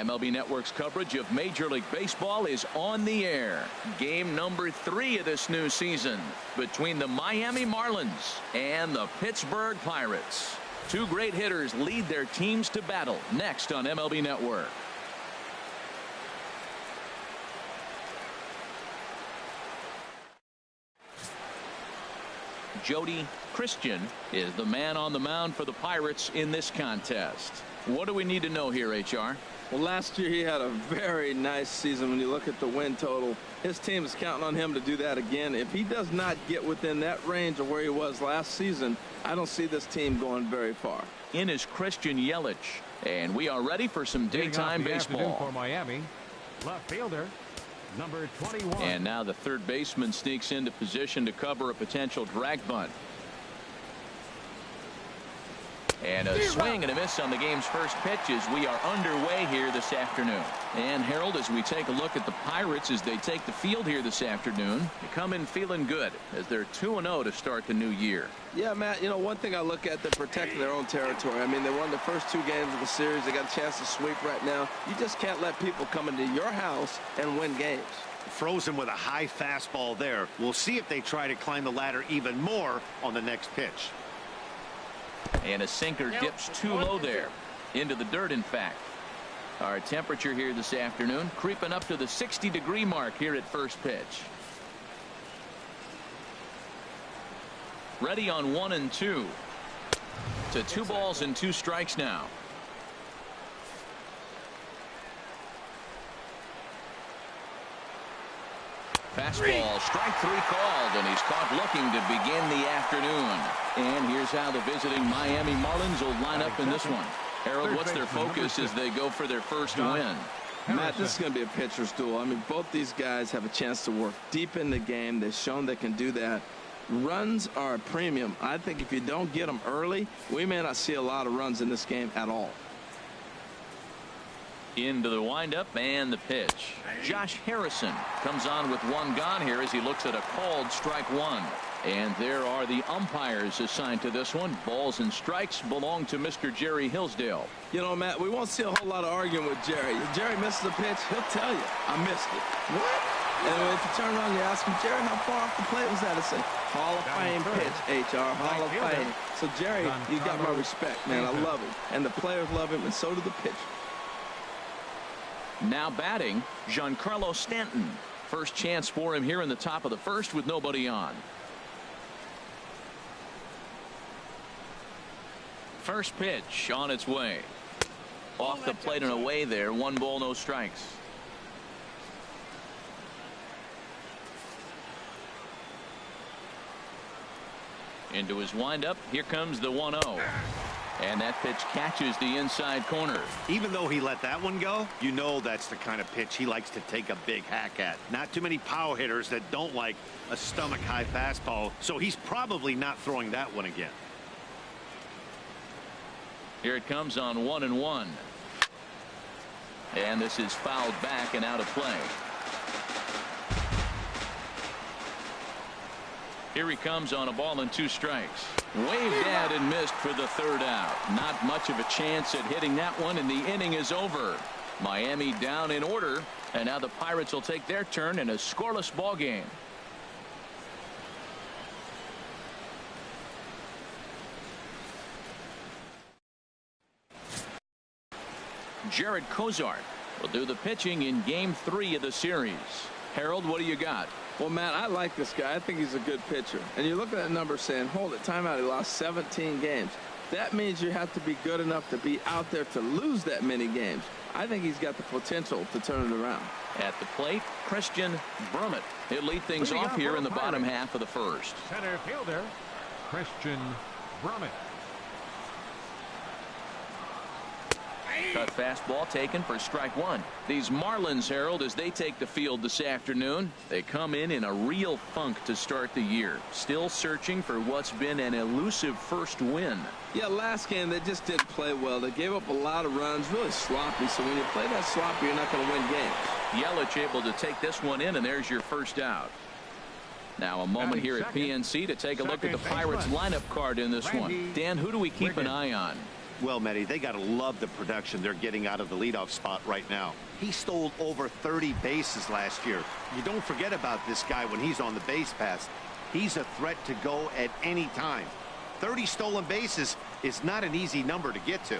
MLB Network's coverage of Major League Baseball is on the air. Game number 3 of this new season between the Miami Marlins and the Pittsburgh Pirates. Two great hitters lead their teams to battle next on MLB Network. Jody Christian is the man on the mound for the Pirates in this contest. What do we need to know here, HR? Well, last year he had a very nice season. When you look at the win total, his team is counting on him to do that again. If he does not get within that range of where he was last season, I don't see this team going very far. In is Christian Yelich, and we are ready for some daytime baseball. For Miami, left fielder number 21. And now the third baseman sneaks into position to cover a potential drag bunt. And a swing and a miss on the game's first pitch as we are underway here this afternoon. And Harold, as we take a look at the Pirates as they take the field here this afternoon, they come in feeling good as they're 2-0 to start the new year. Yeah, Matt, you know, one thing I look at, they're protecting their own territory. I mean, they won the first 2 games of the series. They got a chance to sweep right now. You just can't let people come into your house and win games. Frozen with a high fastball there. We'll see if they try to climb the ladder even more on the next pitch. And a sinker dips too low there. Into the dirt, in fact. Our temperature here this afternoon creeping up to the 60-degree mark here at first pitch. Ready on 1 and 2. To 2 balls and 2 strikes now. Fastball, strike 3 called, and he's caught looking to begin the afternoon. And here's how the visiting Miami Marlins will line up in this one. Harold, what's their focus as they go for their first win? Matt, this is going to be a pitcher's duel. I mean, both these guys have a chance to work deep in the game. They've shown they can do that. Runs are a premium. I think if you don't get them early, we may not see a lot of runs in this game at all. Into the windup and the pitch. Josh Harrison comes on with 1 gone here as he looks at a called strike 1. And there are the umpires assigned to this one. Balls and strikes belong to Mr. Jerry Hillsdale. You know, Matt, we won't see a whole lot of arguing with Jerry. If Jerry misses a pitch, he'll tell you, I missed it. What? And if you turn around and you ask him, Jerry, how far off the plate was that? It's a Hall of Fame pitch, HR, Hall of Fame. So, Jerry, you got my respect, man. I love him. And the players love him, and so do the pitchers. Now batting, Giancarlo Stanton. First chance for him here in the top of the first with nobody on. First pitch on its way. Off the plate and away there. 1 ball, no strikes. Into his windup. Here comes the 1-0. And that pitch catches the inside corner. Even though he let that one go, you know that's the kind of pitch he likes to take a big hack at. Not too many power hitters that don't like a stomach-high fastball, so he's probably not throwing that one again. Here it comes on 1-1. And this is fouled back and out of play. Here he comes on a ball and 2 strikes. Waved at and missed for the 3rd out. Not much of a chance at hitting that one, and the inning is over. Miami down in order, and now the Pirates will take their turn in a scoreless ball game. Jared Kozart will do the pitching in game 3 of the series. Harold, what do you got? Well, Matt, I like this guy. I think he's a good pitcher. And you look at that number saying, hold it, timeout, he lost 17 games. That means you have to be good enough to be out there to lose that many games. I think he's got the potential to turn it around. At the plate, Christian Brummett. He'll lead things off here in the bottom half of the first. Center fielder, Christian Brummett. Cut fastball taken for strike 1. These Marlins, Harold, as they take the field this afternoon, they come in a real funk to start the year. Still searching for what's been an elusive first win. Yeah, last game they just didn't play well. They gave up a lot of runs, really sloppy. So when you play that sloppy, you're not going to win games. Yelich able to take this one in, and there's your first out. Now a moment here at PNC to take a look at the Pirates lineup card in this one. Dan, who do we keep an eye on? Well, Mehdi, they got to love the production they're getting out of the leadoff spot right now. He stole over 30 bases last year. You don't forget about this guy when he's on the base paths. He's a threat to go at any time. 30 stolen bases is not an easy number to get to.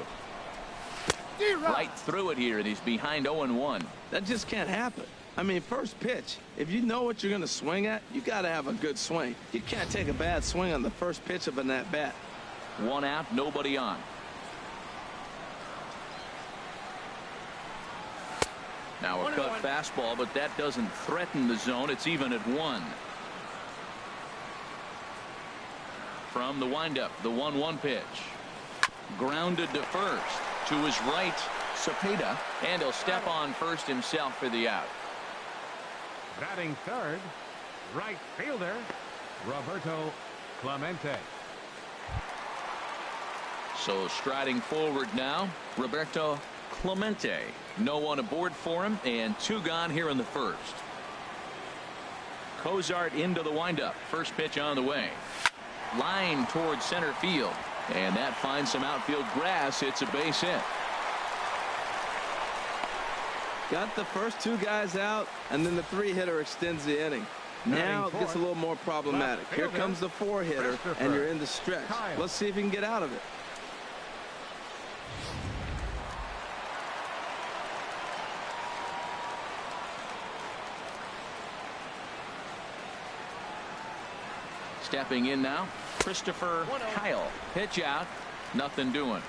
Right through it here, and he's behind 0-1. That just can't happen. I mean, first pitch, if you know what you're going to swing at, you got to have a good swing. You can't take a bad swing on the first pitch of an at-bat. 1 out, nobody on. Now a cut fastball, but that doesn't threaten the zone. It's even at 1. From the windup, the 1-1 pitch. Grounded to first. To his right, Cepeda, and he'll step on first himself for the out. Batting third, right fielder, Roberto Clemente. So striding forward now, Roberto Clemente. No one aboard for him, and 2 gone here in the first. Cozart into the windup. First pitch on the way. Line towards center field. And that finds some outfield grass. It's a base hit. Got the first 2 guys out, and then the 3-hitter extends the inning. Now it gets a little more problematic. Here comes the 4-hitter, and you're in the stretch. Let's see if you can get out of it. Stepping in now, Christopher Kyle. Pitch out, nothing doing.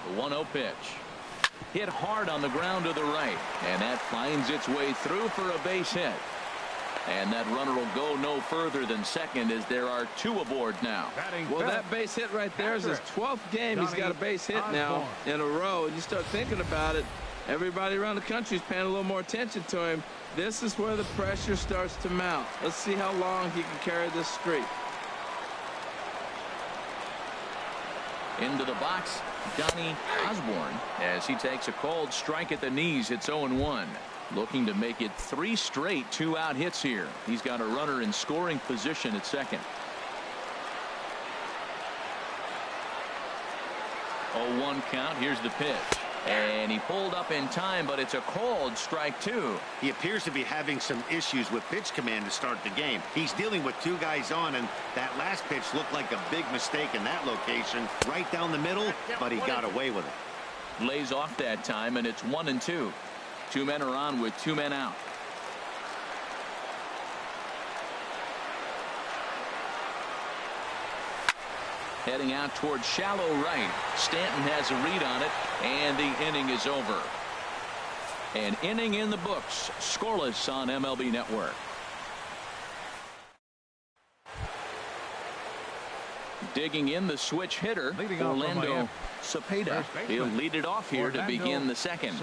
The 1-0 pitch. Hit hard on the ground to the right, and that finds its way through for a base hit. And that runner will go no further than second as there are 2 aboard now. Well, that base hit right there is his 12th game. He's got a base hit now in a row. And you start thinking about it, everybody around the country is paying a little more attention to him. This is where the pressure starts to mount. Let's see how long he can carry this streak. Into the box, Donnie Osborne, as he takes a cold strike at the knees. It's 0-1. Looking to make it 3 straight 2-out hits here. He's got a runner in scoring position at second. 0-1 count. Here's the pitch. And he pulled up in time, but it's a called strike 2. He appears to be having some issues with pitch command to start the game. He's dealing with 2 guys on, and that last pitch looked like a big mistake in that location. Right down the middle, but he got away with it. Lays off that time, and it's 1-2. 2 men are on with 2 men out. Heading out towards shallow right. Stanton has a read on it, and the inning is over. An inning in the books. Scoreless on MLB Network. Digging in the switch hitter, Orlando Cepeda. He'll lead it off here to begin the second.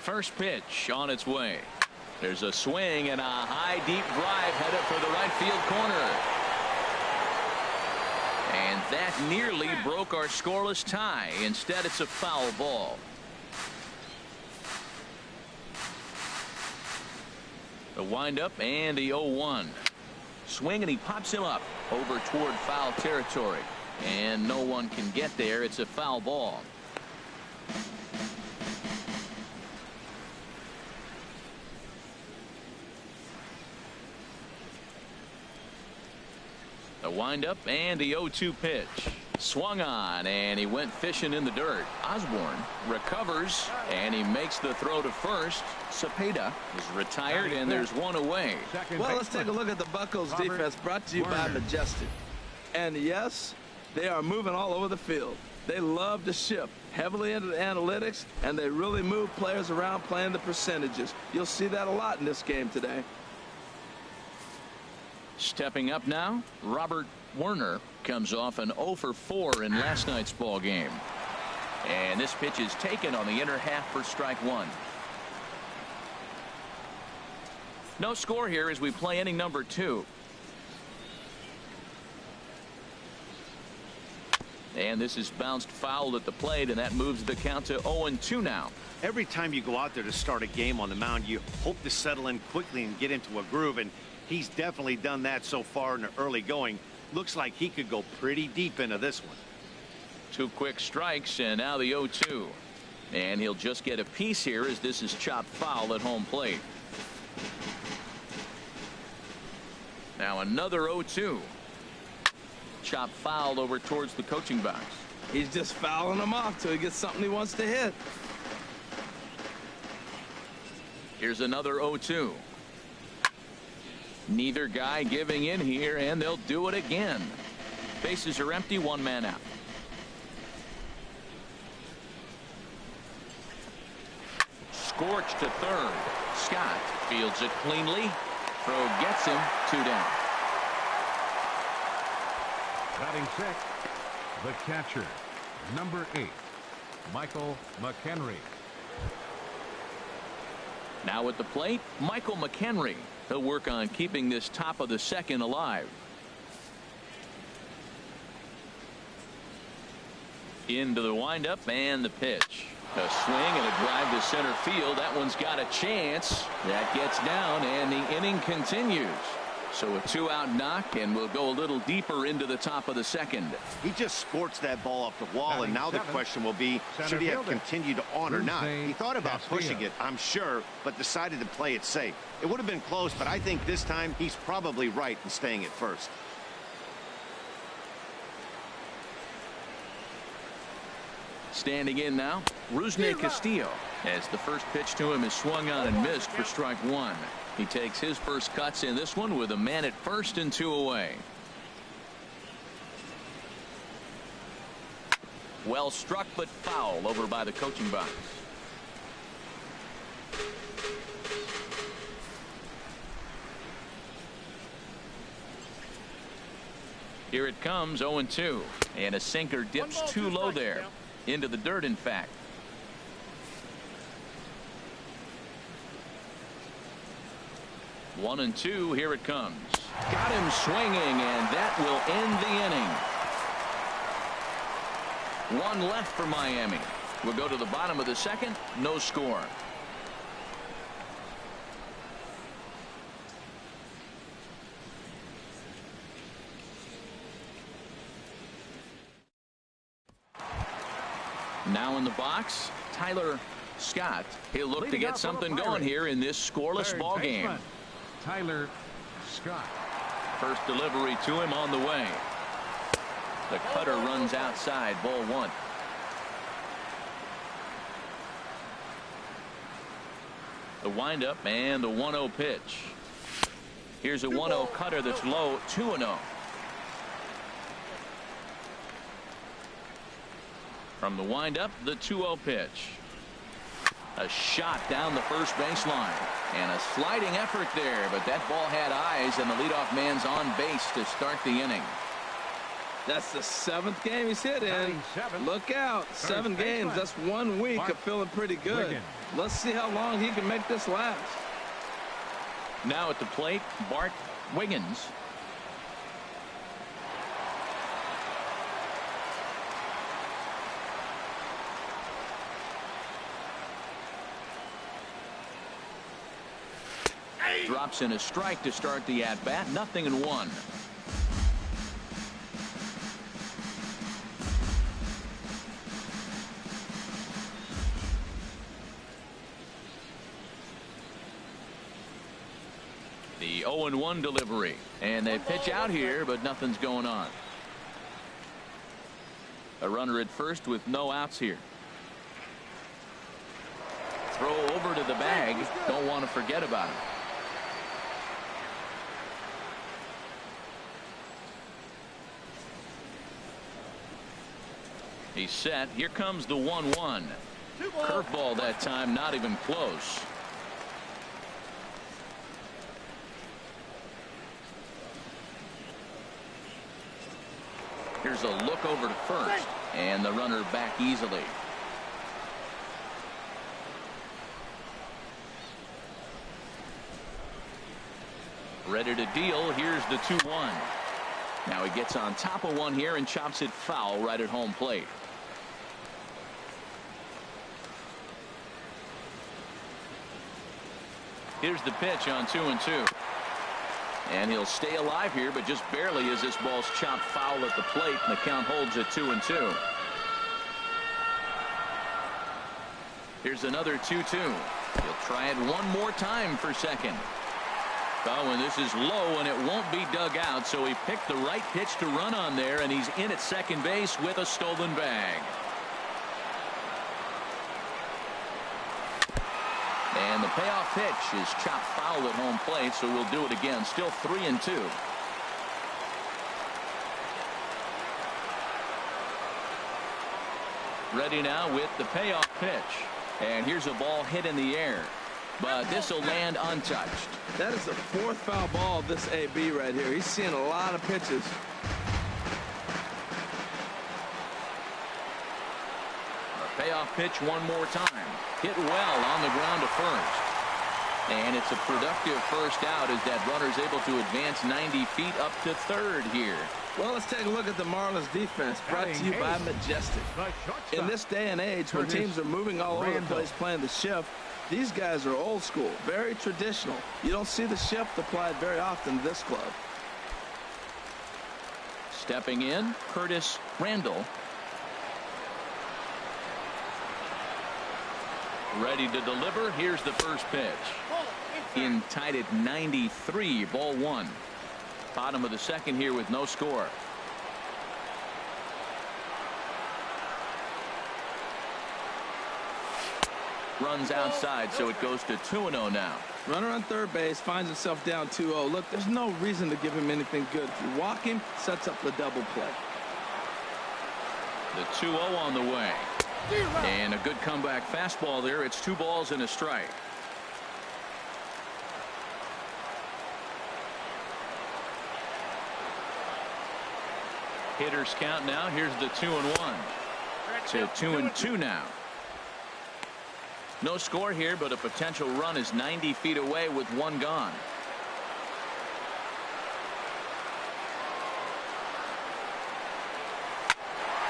First pitch on its way. There's a swing and a high deep drive headed for the right field corner. And that nearly broke our scoreless tie. Instead, it's a foul ball. The windup and the 0-1. Swing, and he pops him up over toward foul territory. And no one can get there. It's a foul ball. The windup and the 0-2 pitch. Swung on, and he went fishing in the dirt. Osborne recovers, and he makes the throw to first. Cepeda is retired, and there's 1 away. Well, let's take a look at the Buccos defense, brought to you by Majestic. And yes, they are moving all over the field. They love to shift heavily into the analytics, and they really move players around playing the percentages. You'll see that a lot in this game today. Stepping up now, Robert Werner comes off an 0 for 4 in last night's ball game. And this pitch is taken on the inner half for strike 1. No score here as we play inning number 2. And this is bounced foul at the plate, and that moves the count to 0-2 now. Every time you go out there to start a game on the mound, you hope to settle in quickly and get into a groove, and he's definitely done that so far in the early going. Looks like he could go pretty deep into this one. 2 quick strikes, and now the 0-2. And he'll just get a piece here as this is chopped foul at home plate. Now another 0-2. Chopped foul over towards the coaching box. He's just fouling him off till he gets something he wants to hit. Here's another 0-2. Neither guy giving in here, and they'll do it again. Bases are empty, 1 man out. Scorched to third. Scott fields it cleanly. Throw gets him, 2 down. Batting 6, the catcher, number 8, Michael McHenry. Now at the plate, Michael McHenry. He'll work on keeping this top of the second alive. Into the windup and the pitch. A swing and a drive to center field. That one's got a chance. That gets down, and the inning continues. So a 2-out knock, and we'll go a little deeper into the top of the second. He just scorched that ball off the wall, and now the question will be, should he have continued on or not? He thought about pushing it, I'm sure, but decided to play it safe. It would have been close, but I think this time he's probably right in staying at first. Standing in now, Rusney Castillo, as the first pitch to him is swung on and missed for strike 1. He takes his first cuts in this one with a man at first and 2 away. Well struck, but foul over by the coaching box. Here it comes, 0-2, and a sinker dips too low there. Into the dirt, in fact. One and 2, here it comes. Got him swinging, and that will end the inning. 1 left for Miami. We'll go to the bottom of the second, no score. Now in the box, Tyler Scott. He'll look to get something going here in this scoreless ball game. Tyler Scott. First delivery to him on the way. The cutter runs outside, ball 1. The windup and the 1-0 pitch. Here's a 1-0 cutter that's low, 2-0. From the windup, the 2-0 pitch. A shot down the first baseline. And a sliding effort there, but that ball had eyes, and the leadoff man's on base to start the inning. That's the 7th game he's hit in. Look out. 7 games. That's 1 week of feeling pretty good. Let's see how long he can make this last. Now at the plate, Bart Wiggins. Drops in a strike to start the at-bat. 0-1. The 0-1 delivery, and they pitch out here, but nothing's going on. A runner at first with no outs here. Throw over to the bag. Don't want to forget about it. He's set. Here comes the 1-1. Curveball that time, not even close. Here's a look over to first, and the runner back easily. Ready to deal. Here's the 2-1. Now he gets on top of one here and chops it foul right at home plate. Here's the pitch on 2-2. And he'll stay alive here, but just barely as this ball's chopped foul at the plate, and the count holds at 2-2. Here's another 2-2. He'll try it one more time for second. Oh, and this is low, and it won't be dug out, so he picked the right pitch to run on there, and he's in at second base with a stolen bag. And the payoff pitch is chopped foul at home plate, so we'll do it again. Still 3-2. Ready now with the payoff pitch. And here's a ball hit in the air, but this will land untouched. That is the fourth foul ball of this AB right here. He's seeing a lot of pitches. The payoff pitch one more time. Hit well on the ground to first. And it's a productive first out as that runner's able to advance 90 feet up to third here. Well, let's take a look at the Marlins defense, brought to you by Majestic. In this day and age, when teams are moving all over the place playing the shift, these guys are old school, very traditional. You don't see the shift applied very often to this club. Stepping in, Curtis Randall. Ready to deliver. Here's the first pitch. In tied at 93, ball one. Bottom of the second here with no score. Runs outside, so it goes to 2-0 now. Runner on third base finds himself down 2-0. Look, there's no reason to give him anything good. If you walk him, sets up the double play. The 2-0 on the way. And a good comeback fastball there. It's 2 balls and a strike. Hitters count now. Here's the 2-1 to 2-2 now. No score here, but a potential run is 90 feet away with one gone.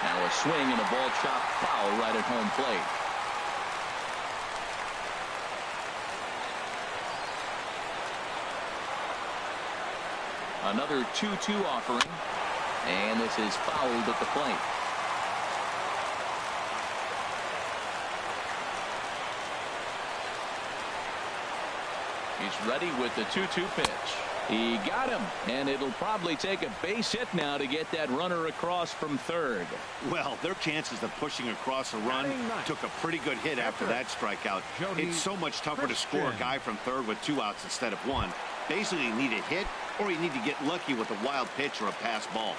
Now a swing and a ball chopped foul right at home plate. Another 2-2 offering. And this is fouled at the plate. He's ready with the 2-2 pitch. He got him, and it'll probably take a base hit now to get that runner across from third. Well, their chances of pushing across a run took a pretty good hit after that strikeout. It's so much tougher to score a guy from third with 2 outs instead of 1. Basically, you need a hit, or you need to get lucky with a wild pitch or a pass ball.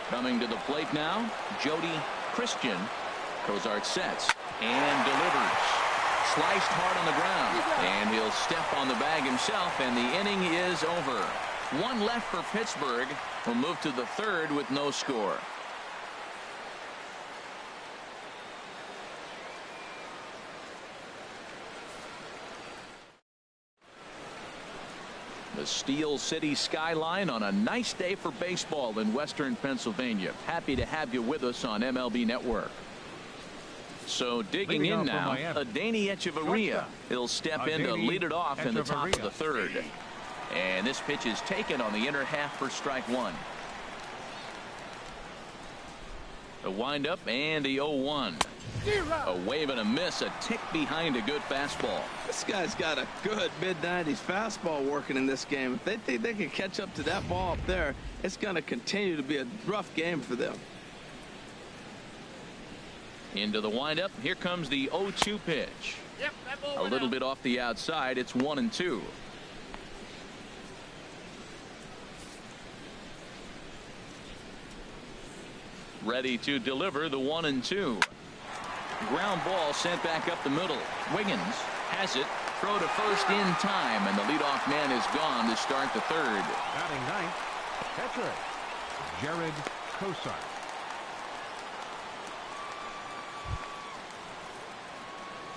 Coming to the plate now, Jody Christian. Cozart sets and delivers. Sliced hard on the ground, and he'll step on the bag himself, and the inning is over. 1 left for Pittsburgh. We'll move to the third with no score. The Steel City skyline on a nice day for baseball in western Pennsylvania. Happy to have you with us on MLB Network. So digging in now, Adeiny Echeverria. He'll step in to lead it off in the top of the third. And this pitch is taken on the inner half for strike 1. A windup and the 0-1. A wave and a miss, a tick behind a good fastball. This guy's got a good mid-90s fastball working in this game. If they think they can catch up to that ball up there, it's going to continue to be a rough game for them. Into the windup. Here comes the 0-2 pitch. A little bit off the outside. It's 1-2. Ready to deliver the 1-2. Ground ball sent back up the middle. Wiggins has it. Throw to first in time, and the leadoff man is gone to start the third. Batting ninth, catcher Jared Cozart.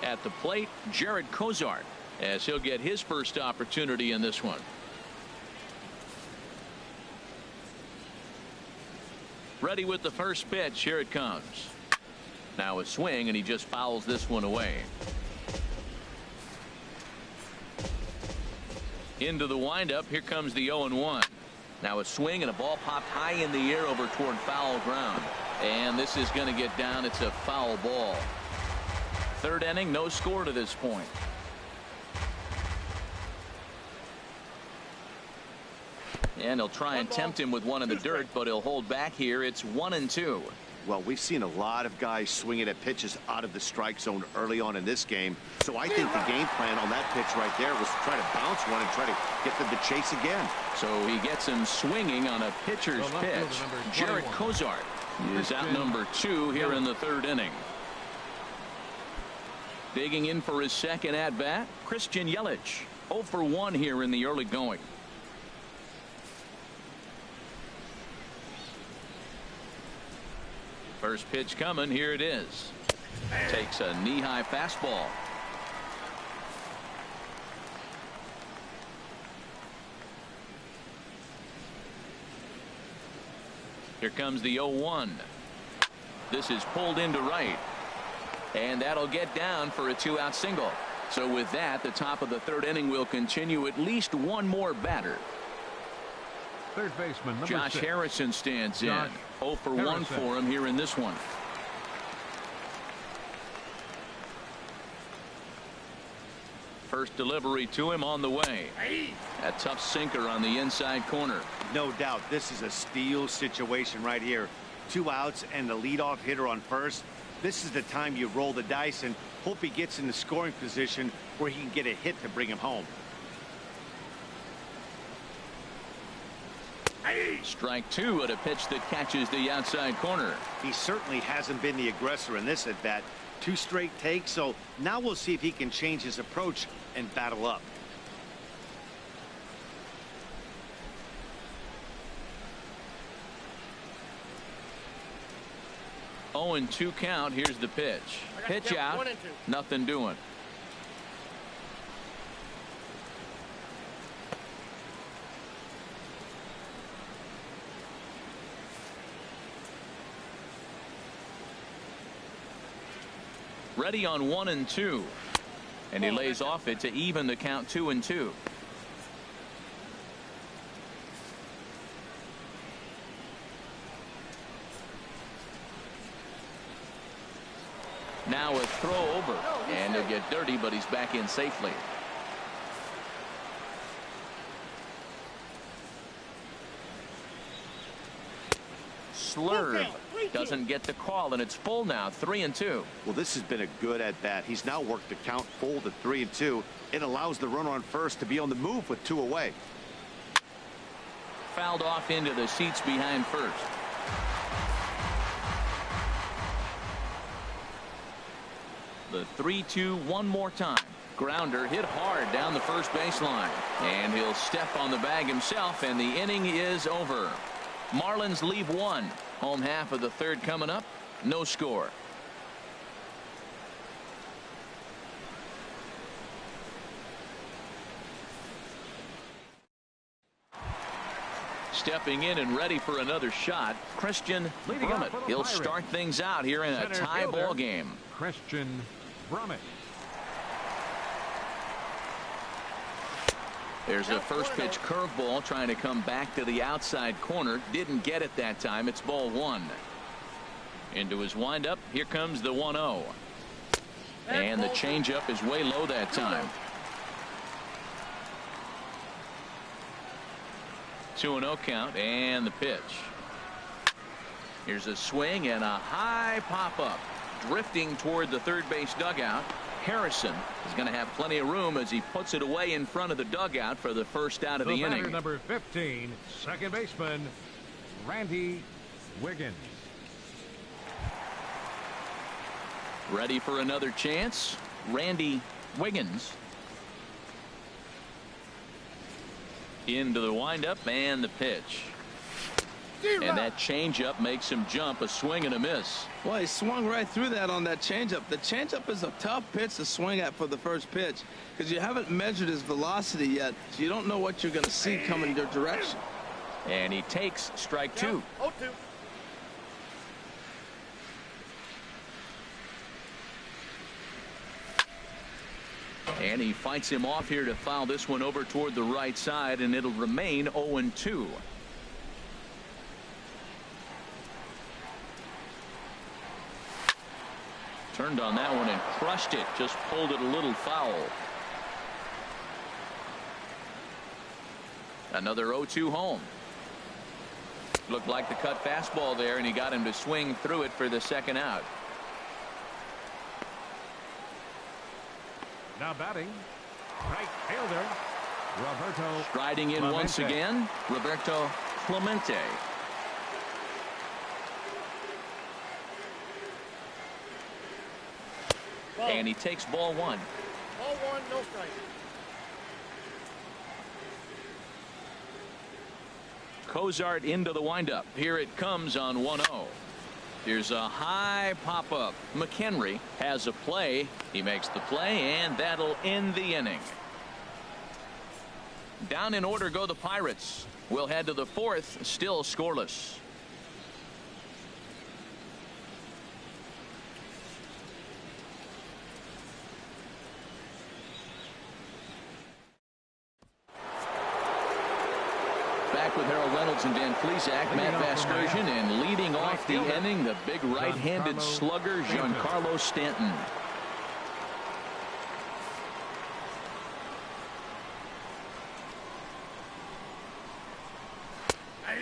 At the plate, Jared Cozart, as he'll get his first opportunity in this one. Ready with the first pitch. Here it comes. Now a swing, and he just fouls this one away. Into the windup. Here comes the 0-1. Now a swing, and a ball popped high in the air over toward foul ground. And this is going to get down. It's a foul ball. Third inning, no score to this point. And he'll try and tempt him with one in the dirt, but he'll hold back here. It's 1-2. Well, we've seen a lot of guys swinging at pitches out of the strike zone early on in this game. So I think the game plan on that pitch right there was to try to bounce one and try to get them to chase again. So he gets him swinging on a pitcher's pitch. Jarrett Cozart is out number 2 here in the third inning. Digging in for his second at bat, Christian Yelich. 0 for 1 here in the early going. First pitch coming. Here it is. Takes a knee-high fastball. Here comes the 0-1. This is pulled into right. And that'll get down for a 2-out single. So with that, the top of the third inning will continue. At least one more batter. Third baseman, number Josh 6. Harrison stands in. 0 for 1 for him here in this one. First delivery to him on the way. A tough sinker on the inside corner. No doubt this is a steal situation right here. 2 outs and the leadoff hitter on first. This is the time you roll the dice and hope he gets in the scoring position where he can get a hit to bring him home. Strike 2 at a pitch that catches the outside corner. He certainly hasn't been the aggressor in this at bat. 2 straight takes, so now we'll see if he can change his approach and battle up. Oh, and 2 count. Here's the pitch. Pitch out. Nothing doing. Ready on 1 and 2. And he lays off it to even the count 2-2. Now a throw over, and he'll get dirty, but he's back in safely. Slurve doesn't get the call, and it's full now. 3-2. Well, this has been a good at bat. He's now worked the count full to 3-2. It allows the runner on first to be on the move with 2 away. Fouled off into the seats behind first. The 3-2 one more time. Grounder hit hard down the first baseline, and he'll step on the bag himself, and the inning is over. Marlins leave 1. Home half of the third coming up. No score. Stepping in and ready for another shot, Christian Brummett. He'll start things out here in a tie ball game. Christian Brummett. There's a first pitch curveball trying to come back to the outside corner. Didn't get it that time. It's ball 1. Into his windup. Here comes the 1-0. And the changeup is way low that time. 2-0 count, and the pitch. Here's a swing and a high pop up. Drifting toward the third base dugout. Harrison is going to have plenty of room as he puts it away in front of the dugout for the first out of the inning. Number 15, second baseman, Randy Wiggins. Ready for another chance. Randy Wiggins. Into the windup and the pitch. And that changeup makes him jump. A swing and a miss. Well, he swung right through that on that changeup. The changeup is a tough pitch to swing at for the first pitch because you haven't measured his velocity yet, so you don't know what you're going to see coming your direction. And he takes strike 2. And he fights him off here to foul this one over toward the right side, and it'll remain 0-2. Turned on that one and crushed it. Just pulled it a little foul. Another 0-2 home. Looked like the cut fastball there, and he got him to swing through it for the second out. Now batting, right fielder, Roberto. Striding in Clemente. once again, Roberto Clemente. And he takes ball one. Ball one, no strike. Cozart into the windup. Here it comes on 1-0. Here's a high pop-up. McHenry has a play. He makes the play, and that'll end the inning. Down in order go the Pirates. We'll head to the fourth, still scoreless. Back with Harold Reynolds and Dan Plesac, Matt Vasgersian, and leading off the inning, the big right-handed slugger, Giancarlo Stanton.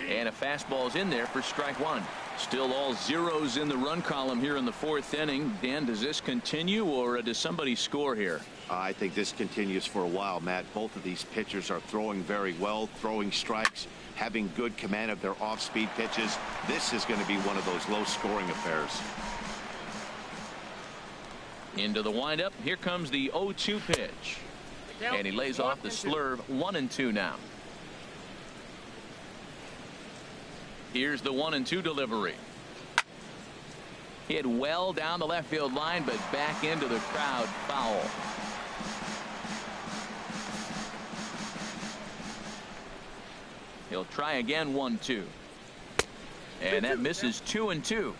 And a fastball's in there for strike one. Still all zeros in the run column here in the fourth inning. Dan, does this continue, or does somebody score here? I think this continues for a while, Matt. Both of these pitchers are throwing very well, throwing strikes, having good command of their off-speed pitches. This is going to be one of those low-scoring affairs. Into the windup. Here comes the 0-2 pitch. And he lays off the slurve. 1-2 now. Here's the 1-2 delivery. Hit well down the left field line, but back into the crowd. Foul. He'll try again. 1-2. And that misses. 2-2.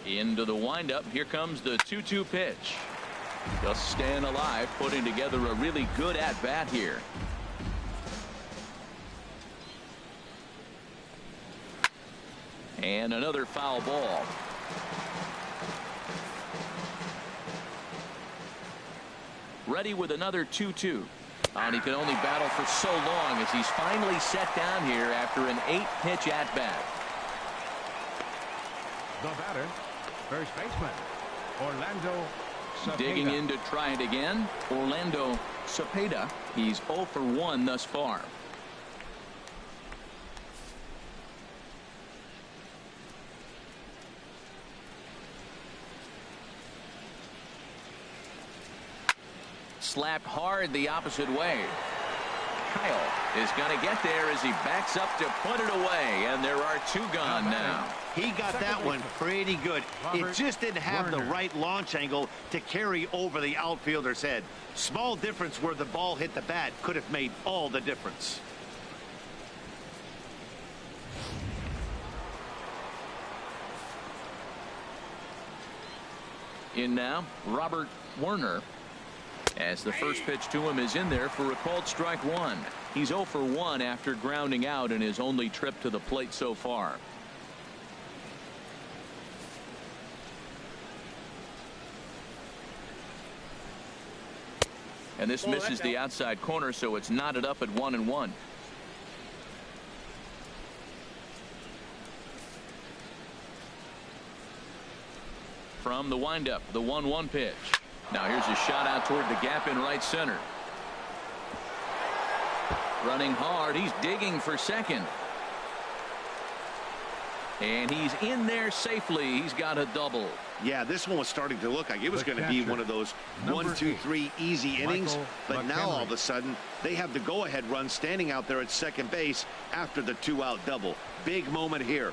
Into the windup. Here comes the 2-2 pitch. Just staying alive, putting together a really good at-bat here. And another foul ball. Ready with another 2-2. And he can only battle for so long as he's finally set down here after an 8-pitch at-bat. The batter, first baseman, Orlando Cepeda. Digging in to try it again, Orlando Cepeda. He's 0 for 1 thus far. Slapped hard the opposite way. Kyle is going to get there as he backs up to put it away, and there are two gone now. He got that one pretty good. It just didn't have the right launch angle to carry over the outfielder's head. Small difference where the ball hit the bat could have made all the difference. In now, Robert Werner, as the first pitch to him is in there for a called strike one. He's 0 for 1 after grounding out in his only trip to the plate so far. And this misses the outside corner, so it's knotted up at 1-1. From the windup, the 1-1 pitch. Now here's a shot out toward the gap in right center. Running hard. He's digging for second. And he's in there safely. He's got a double. Yeah, this one was starting to look like it was going to be one of those 1, 2, 3 easy innings. But now all of a sudden they have the go-ahead run standing out there at second base after the 2-out double. Big moment here.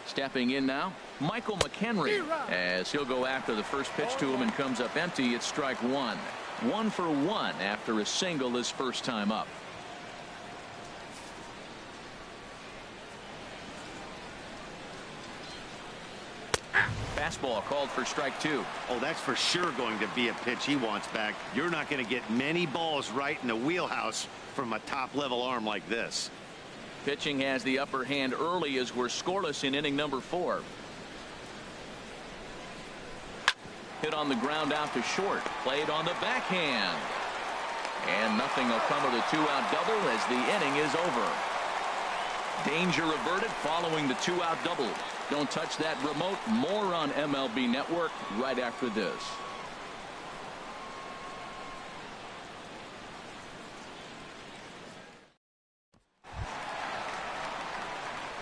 Stepping in now, Michael McHenry, as he'll go after the first pitch to him and comes up empty. It's strike one. 1 for 1 after a single his first time up. Fastball called for strike 2. Oh, that's for sure going to be a pitch he wants back. You're not going to get many balls right in the wheelhouse from a top-level arm like this. Pitching has the upper hand early as we're scoreless in inning number 4. Hit on the ground out to short. Played on the backhand. And nothing will come of the 2-out double as the inning is over. Danger averted following the 2-out double. Don't touch that remote. More on MLB Network right after this.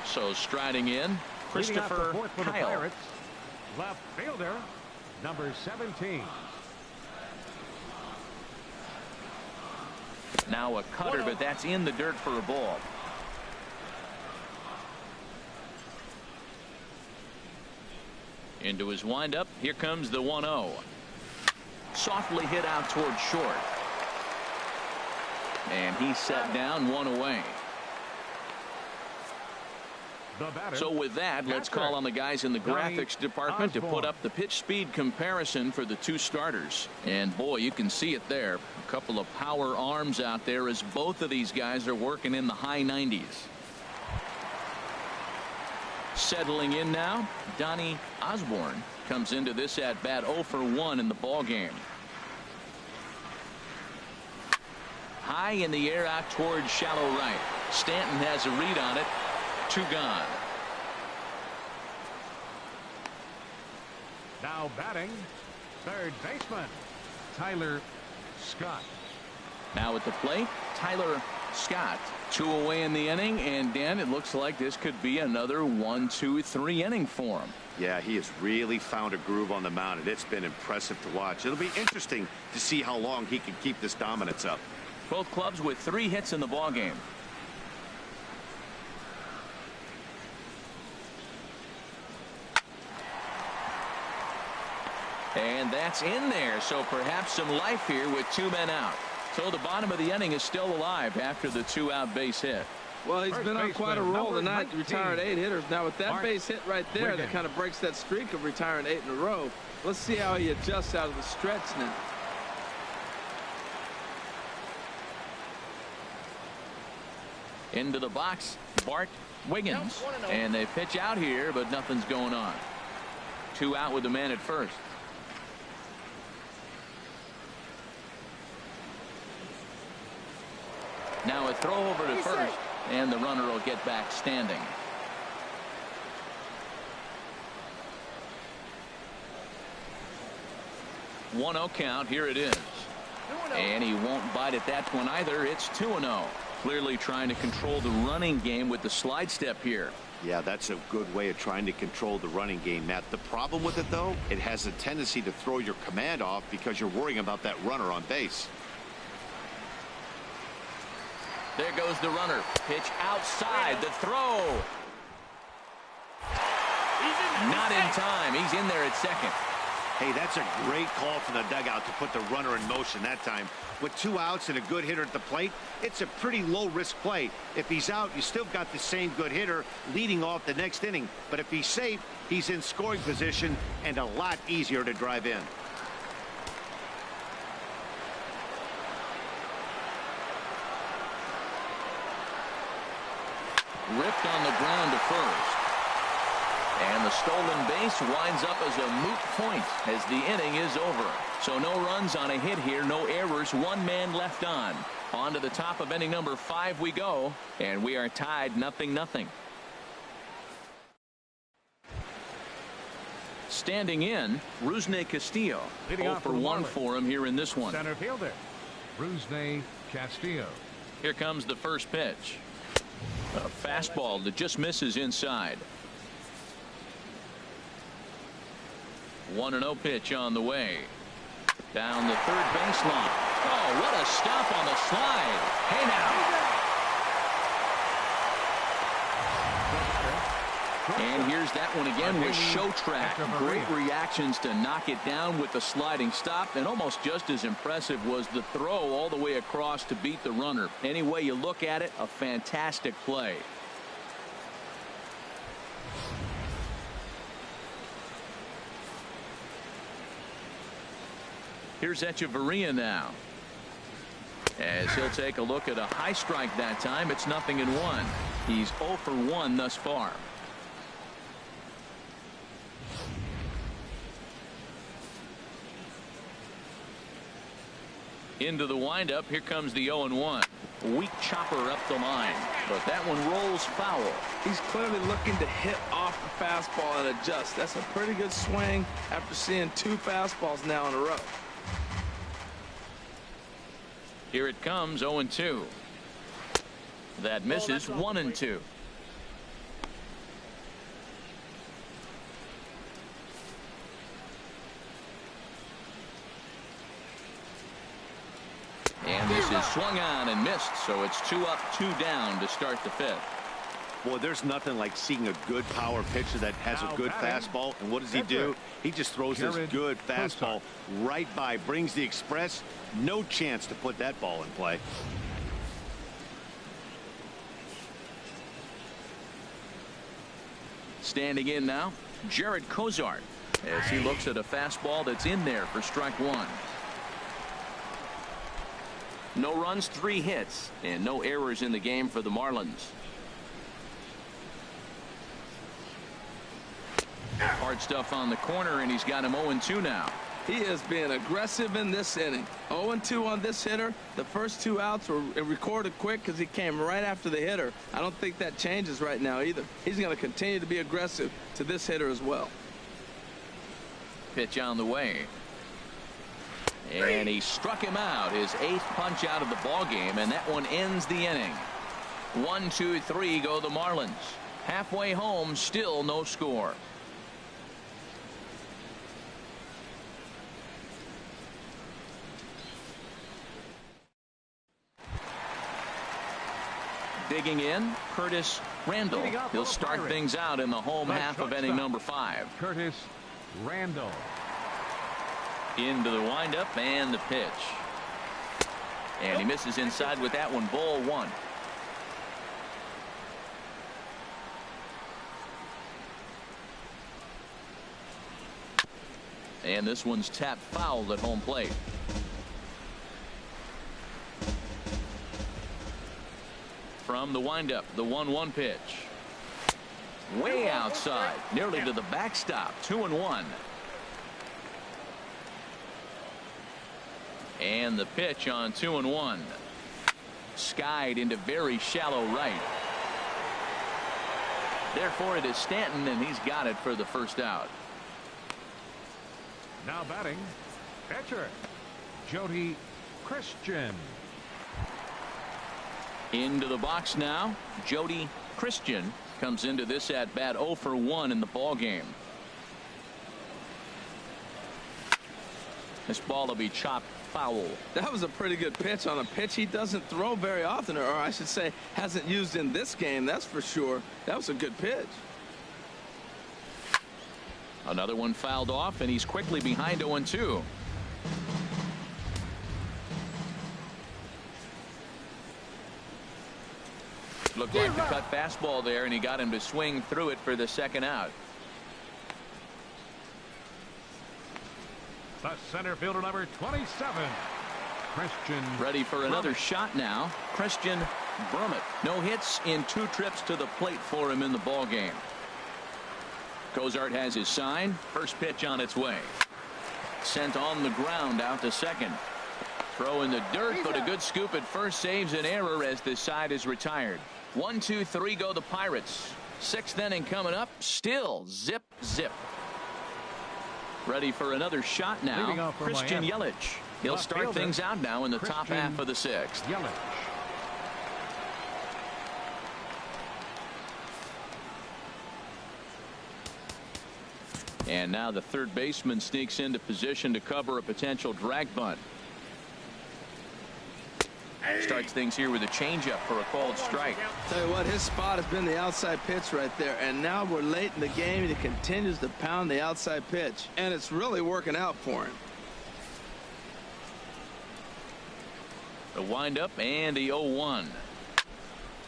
So striding in, Christopher Kyle. Pirates, left fielder, number 17. Now a cutter, but that's in the dirt for a ball. Into his windup. Here comes the 1-0. Softly hit out toward short. And he's set down, 1 away. So with that, let's call on the guys in the graphics department to put up the pitch speed comparison for the 2 starters. And boy, you can see it there. A couple of power arms out there as both of these guys are working in the high 90s. Settling in now, Donnie Osborne comes into this at bat 0 for 1 in the ball game. High in the air out towards shallow right. Stanton has a read on it. 2 gone. Now batting, third baseman, Tyler Scott. Now at the plate, Tyler Scott. 2 away in the inning, and Dan, it looks like this could be another 1-2-3 inning for him. Yeah, he has really found a groove on the mound, and it's been impressive to watch. It'll be interesting to see how long he can keep this dominance up. Both clubs with 3 hits in the ball game. And that's in there, so perhaps some life here with 2 men out. So the bottom of the inning is still alive after the 2-out base hit. Well, he's been on quite a roll tonight, retired 8 hitters. Now with that base hit right there, that kind of breaks that streak of retiring 8 in a row. Let's see how he adjusts out of the stretch now. Into the box, Bart Wiggins. And they pitch out here, but nothing's going on. 2 out with the man at first. Now a throw over to first, and the runner will get back standing. One 0 count. Here it is. And he won't bite at that one either. It's 2-0. Clearly trying to control the running game with the slide step here. Yeah, that's a good way of trying to control the running game, Matt. The problem with it, though, it has a tendency to throw your command off because you're worrying about that runner on base. There goes the runner. Pitch outside. The throw. Not in time. He's in there at second. Hey, that's a great call from the dugout to put the runner in motion that time. With 2 outs and a good hitter at the plate, it's a pretty low-risk play. If he's out, you still got the same good hitter leading off the next inning. But if he's safe, he's in scoring position and a lot easier to drive in. Ripped on the ground to first. And the stolen base winds up as a moot point as the inning is over. So no runs on a hit here, no errors, 1 man left on. On to the top of inning number 5 we go, and we are tied 0-0. Standing in, Rusney Castillo. 0 for 1 for him here in this one. Center fielder, Rusney Castillo. Here comes the first pitch. A fastball that just misses inside. 1-0 pitch on the way. Down the third baseline. Oh, what a stop on the slide. Hey now. And here's that one again with show track. Great reactions to knock it down with the sliding stop, and almost just as impressive was the throw all the way across to beat the runner. Any way you look at it, a fantastic play. Here's Echeverria now. As he'll take a look at a high strike that time. It's 0-1. He's 0 for 1 thus far. Into the windup. Here comes the 0-1. Weak chopper up the line, but that one rolls foul. He's clearly looking to hit off the fastball and adjust. That's a pretty good swing after seeing 2 fastballs now in a row. Here it comes, 0-2. That misses. 1-2. And this is swung on and missed, so it's 2 up, 2 down to start the 5th. Boy, there's nothing like seeing a good power pitcher that has a good fastball. And what does he do? He just throws this good fastball right by, brings the express. No chance to put that ball in play. Standing in now, Jared Cozart, as he looks at a fastball that's in there for strike 1. No runs, 3 hits, and no errors in the game for the Marlins. Hard stuff on the corner, and he's got him 0-2 now. He is being aggressive in this inning. 0-2 on this hitter. The first 2 outs were recorded quick because he came right after the hitter. I don't think that changes right now either. He's going to continue to be aggressive to this hitter as well. Pitch on the way. And he struck him out, his 8th punch out of the ball game, and that one ends the inning. 1, 2, 3 go the Marlins. Halfway home, still no score. Digging in, Curtis Randall. He'll start things out in the home half of inning number 5. Curtis Randall. Into the windup and the pitch. And he misses inside with that one. Ball 1. And this one's tapped foul at home plate. From the windup, the 1-1 pitch. Way outside, nearly to the backstop. 2-1. And the pitch on 2-1. Skied into very shallow right. Therefore, it is Stanton, and he's got it for the first out. Now batting, pitcher, Jody Christian. Into the box now, Jody Christian comes into this at bat 0 for 1 in the ball game. This ball will be chopped foul. That was a pretty good pitch on a pitch he doesn't throw very often, or I should say hasn't used in this game, that's for sure. That was a good pitch. Another one fouled off, and he's quickly behind 0-2. Looked like the cut fastball there, and he got him to swing through it for the second out. The center fielder, number 27, Christian. Ready for another shot now. Christian Brummett. No hits in 2 trips to the plate for him in the ball game. Cozart has his sign. First pitch on its way. Sent on the ground out to second. Throw in the dirt, but a good scoop at first saves an error as this side is retired. 1, 2, 3 go the Pirates. 6th inning coming up. Still zip, zip. Ready for another shot now. Christian Yelich. He'll start things out now in the top half of the 6th. Yelich. And now the third baseman sneaks into position to cover a potential drag bunt. Starts things here with a changeup for a called strike. Tell you what, his spot has been the outside pitch right there, and now we're late in the game and he continues to pound the outside pitch, and it's really working out for him. The windup and the 0-1.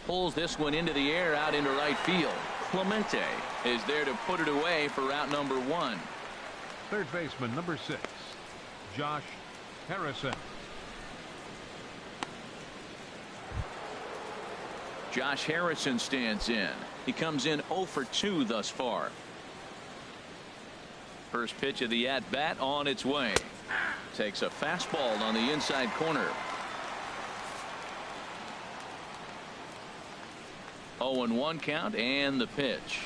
Pulls this one into the air out into right field. Clemente is there to put it away for out number 1. Third baseman, number 6, Josh Harrison. Josh Harrison stands in. He comes in 0 for 2 thus far. First pitch of the at-bat on its way. Takes a fastball on the inside corner. 0-1 count and the pitch.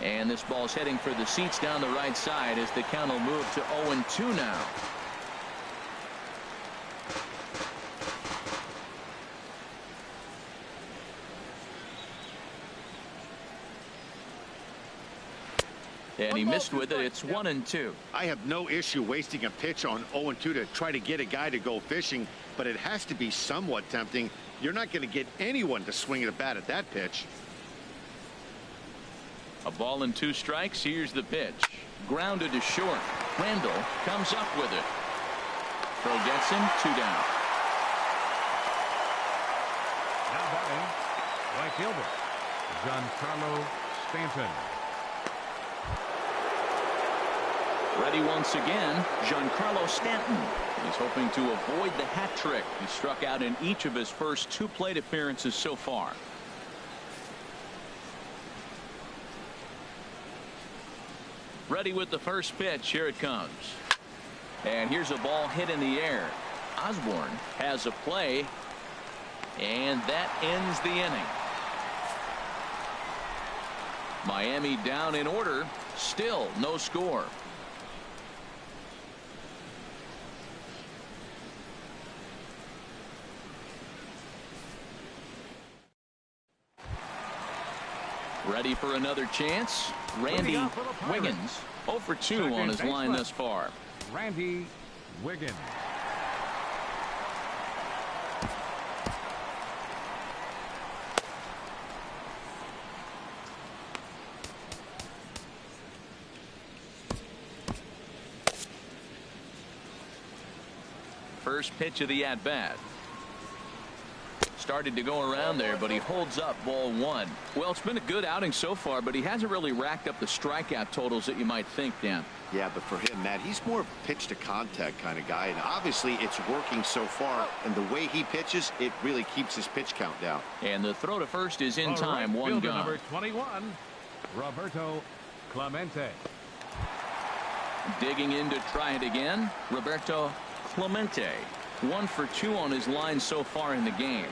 And this ball's heading for the seats down the right side as the count will move to 0-2 now. And he missed with it. It's 1-2. I have no issue wasting a pitch on 0-2 to try to get a guy to go fishing, but it has to be somewhat tempting. You're not going to get anyone to swing at a bat at that pitch. A ball and 2 strikes. Here's the pitch. Grounded to short. Randall comes up with it. Throw gets him 2 down. Now batting, right fielder Giancarlo Stanton. Ready once again, Giancarlo Stanton. He's hoping to avoid the hat trick. He struck out in each of his first 2 plate appearances so far. Ready with the first pitch. Here it comes. And here's a ball hit in the air. Osborne has a play. And that ends the inning. Miami down in order. Still no score. Ready for another chance. Randy Wiggins 0 for 2 on his line thus far. Randy Wiggins. First pitch of the at-bat. Started to go around there, but he holds up ball 1. Well, it's been a good outing so far, but he hasn't really racked up the strikeout totals that you might think, Dan. Yeah, but for him, Matt, he's more of a pitch to contact kind of guy, and obviously it's working so far, and the way he pitches, it really keeps his pitch count down. And the throw to first is in time. 1 gone. Number 21, Roberto Clemente. Digging in to try it again, Roberto Clemente. 1 for 2 on his line so far in the game.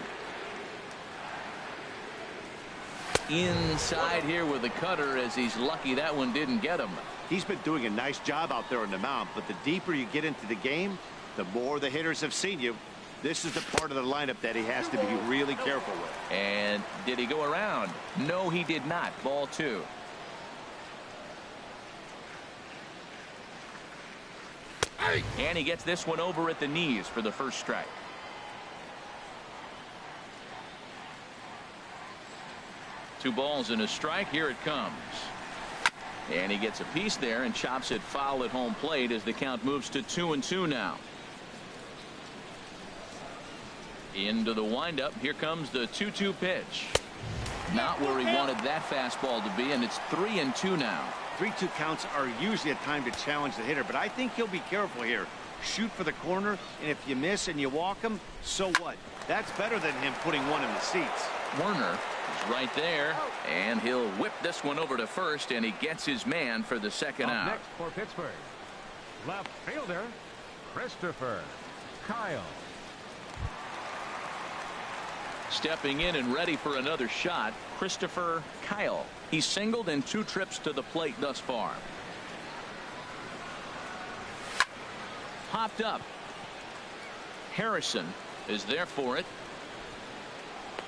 Inside here with the cutter, as he's lucky that one didn't get him. He's been doing a nice job out there on the mound, but the deeper you get into the game, the more the hitters have seen you. This is the part of the lineup that he has to be really careful with. And did he go around? No, he did not. Ball 2. And he gets this one over at the knees for the first strike. Two balls and a strike. Here it comes. And he gets a piece there and chops it foul at home plate as the count moves to 2-2 now. Into the windup. Here comes the 2-2 pitch. Not where he wanted that fastball to be, and it's 3-2 now. 3-2 counts are usually a time to challenge the hitter, but I think he'll be careful here. Shoot for the corner, and if you miss and you walk him, so what? That's better than him putting one in the seats. Werner is right there, and he'll whip this one over to first, and he gets his man for the second out. Next for Pittsburgh, left fielder Christopher Kyle. Stepping in and ready for another shot, Christopher Kyle. He's singled in 2 trips to the plate thus far. Popped up. Harrison is there for it.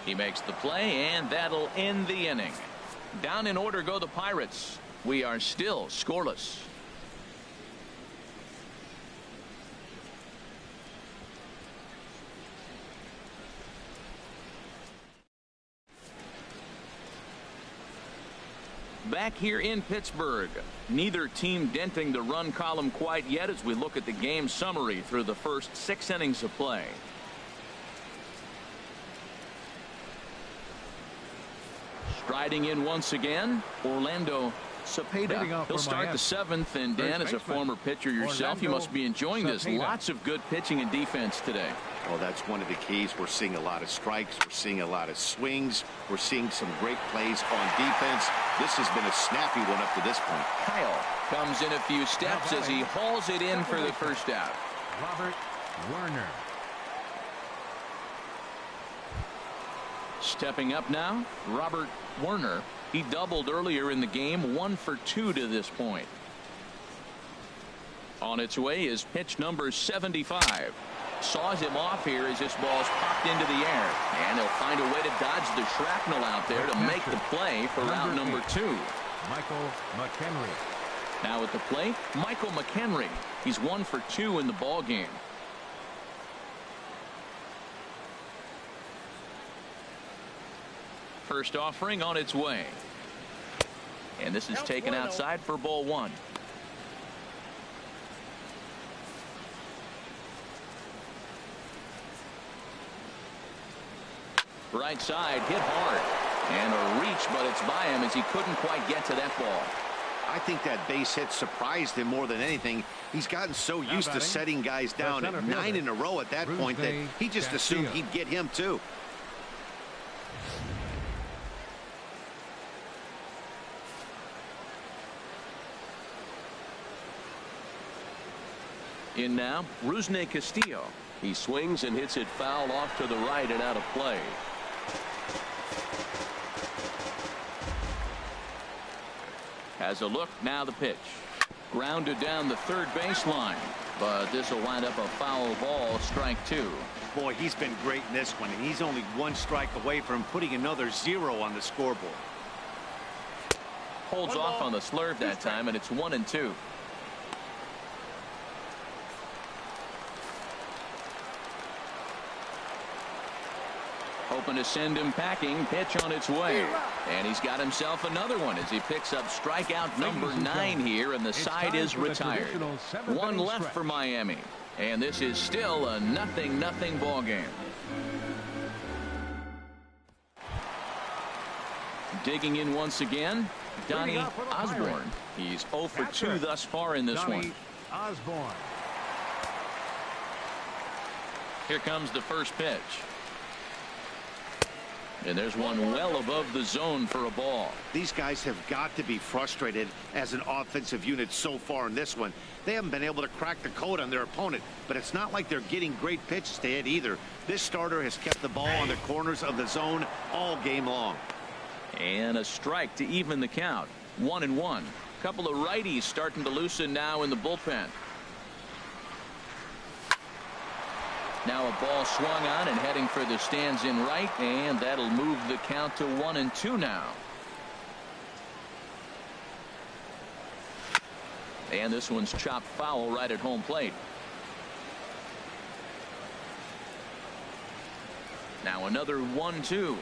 He makes the play, and that'll end the inning. Down in order go the Pirates. We are still scoreless. Back here in Pittsburgh, neither team denting the run column quite yet as we look at the game summary through the first 6 innings of play. Striding in once again, Orlando Cepeda. He'll start the seventh, and Dan, as a former pitcher yourself, you must be enjoying this. Lots of good pitching and defense today. Well, that's one of the keys. We're seeing a lot of strikes. We're seeing a lot of swings. We're seeing some great plays on defense. This has been a snappy one up to this point. Kyle comes in a few steps as he hauls it in for the first out. Robert Werner. Stepping up now, Robert Werner. He doubled earlier in the game, 1 for 2 to this point. On its way is pitch number 75. Saws him off here as this ball's popped into the air. And he'll find a way to dodge the shrapnel out there to make the play for round number 2. Michael McHenry. Now at the plate, Michael McHenry. He's 1 for 2 in the ball game. First offering on its way. And this is taken outside for ball 1. Right side, hit hard. And a reach, but it's by him as he couldn't quite get to that ball. I think that base hit surprised him more than anything. He's gotten so used to setting guys down at 9 in a row at that point that he just assumed he'd get him too. In now, Rusney Castillo. He swings and hits it foul off to the right and out of play. Has a look, now the pitch. Grounded down the third baseline, but this will wind up a foul ball, strike 2. Boy, he's been great in this one, and he's only 1 strike away from putting another 0 on the scoreboard. Holds off on the slurve that time, and it's 1-2. Hoping to send him packing. Pitch on its way. And he's got himself another one as he picks up strikeout number 9 here, and the side is retired. 1 left for Miami. And this is still a 0-0 ball game. Digging in once again, Donnie Osborne. He's 0 for 2 thus far in this one. Osborne. Here comes the first pitch. And there's one well above the zone for a ball. These guys have got to be frustrated as an offensive unit so far in this one. They haven't been able to crack the code on their opponent, but it's not like they're getting great pitches to hit either. This starter has kept the ball on the corners of the zone all game long. And a strike to even the count. 1-1. Couple of righties starting to loosen now in the bullpen. Now a ball swung on and heading for the stands in right, and that'll move the count to 1-2 now. And this one's chopped foul right at home plate. Now another 1-2.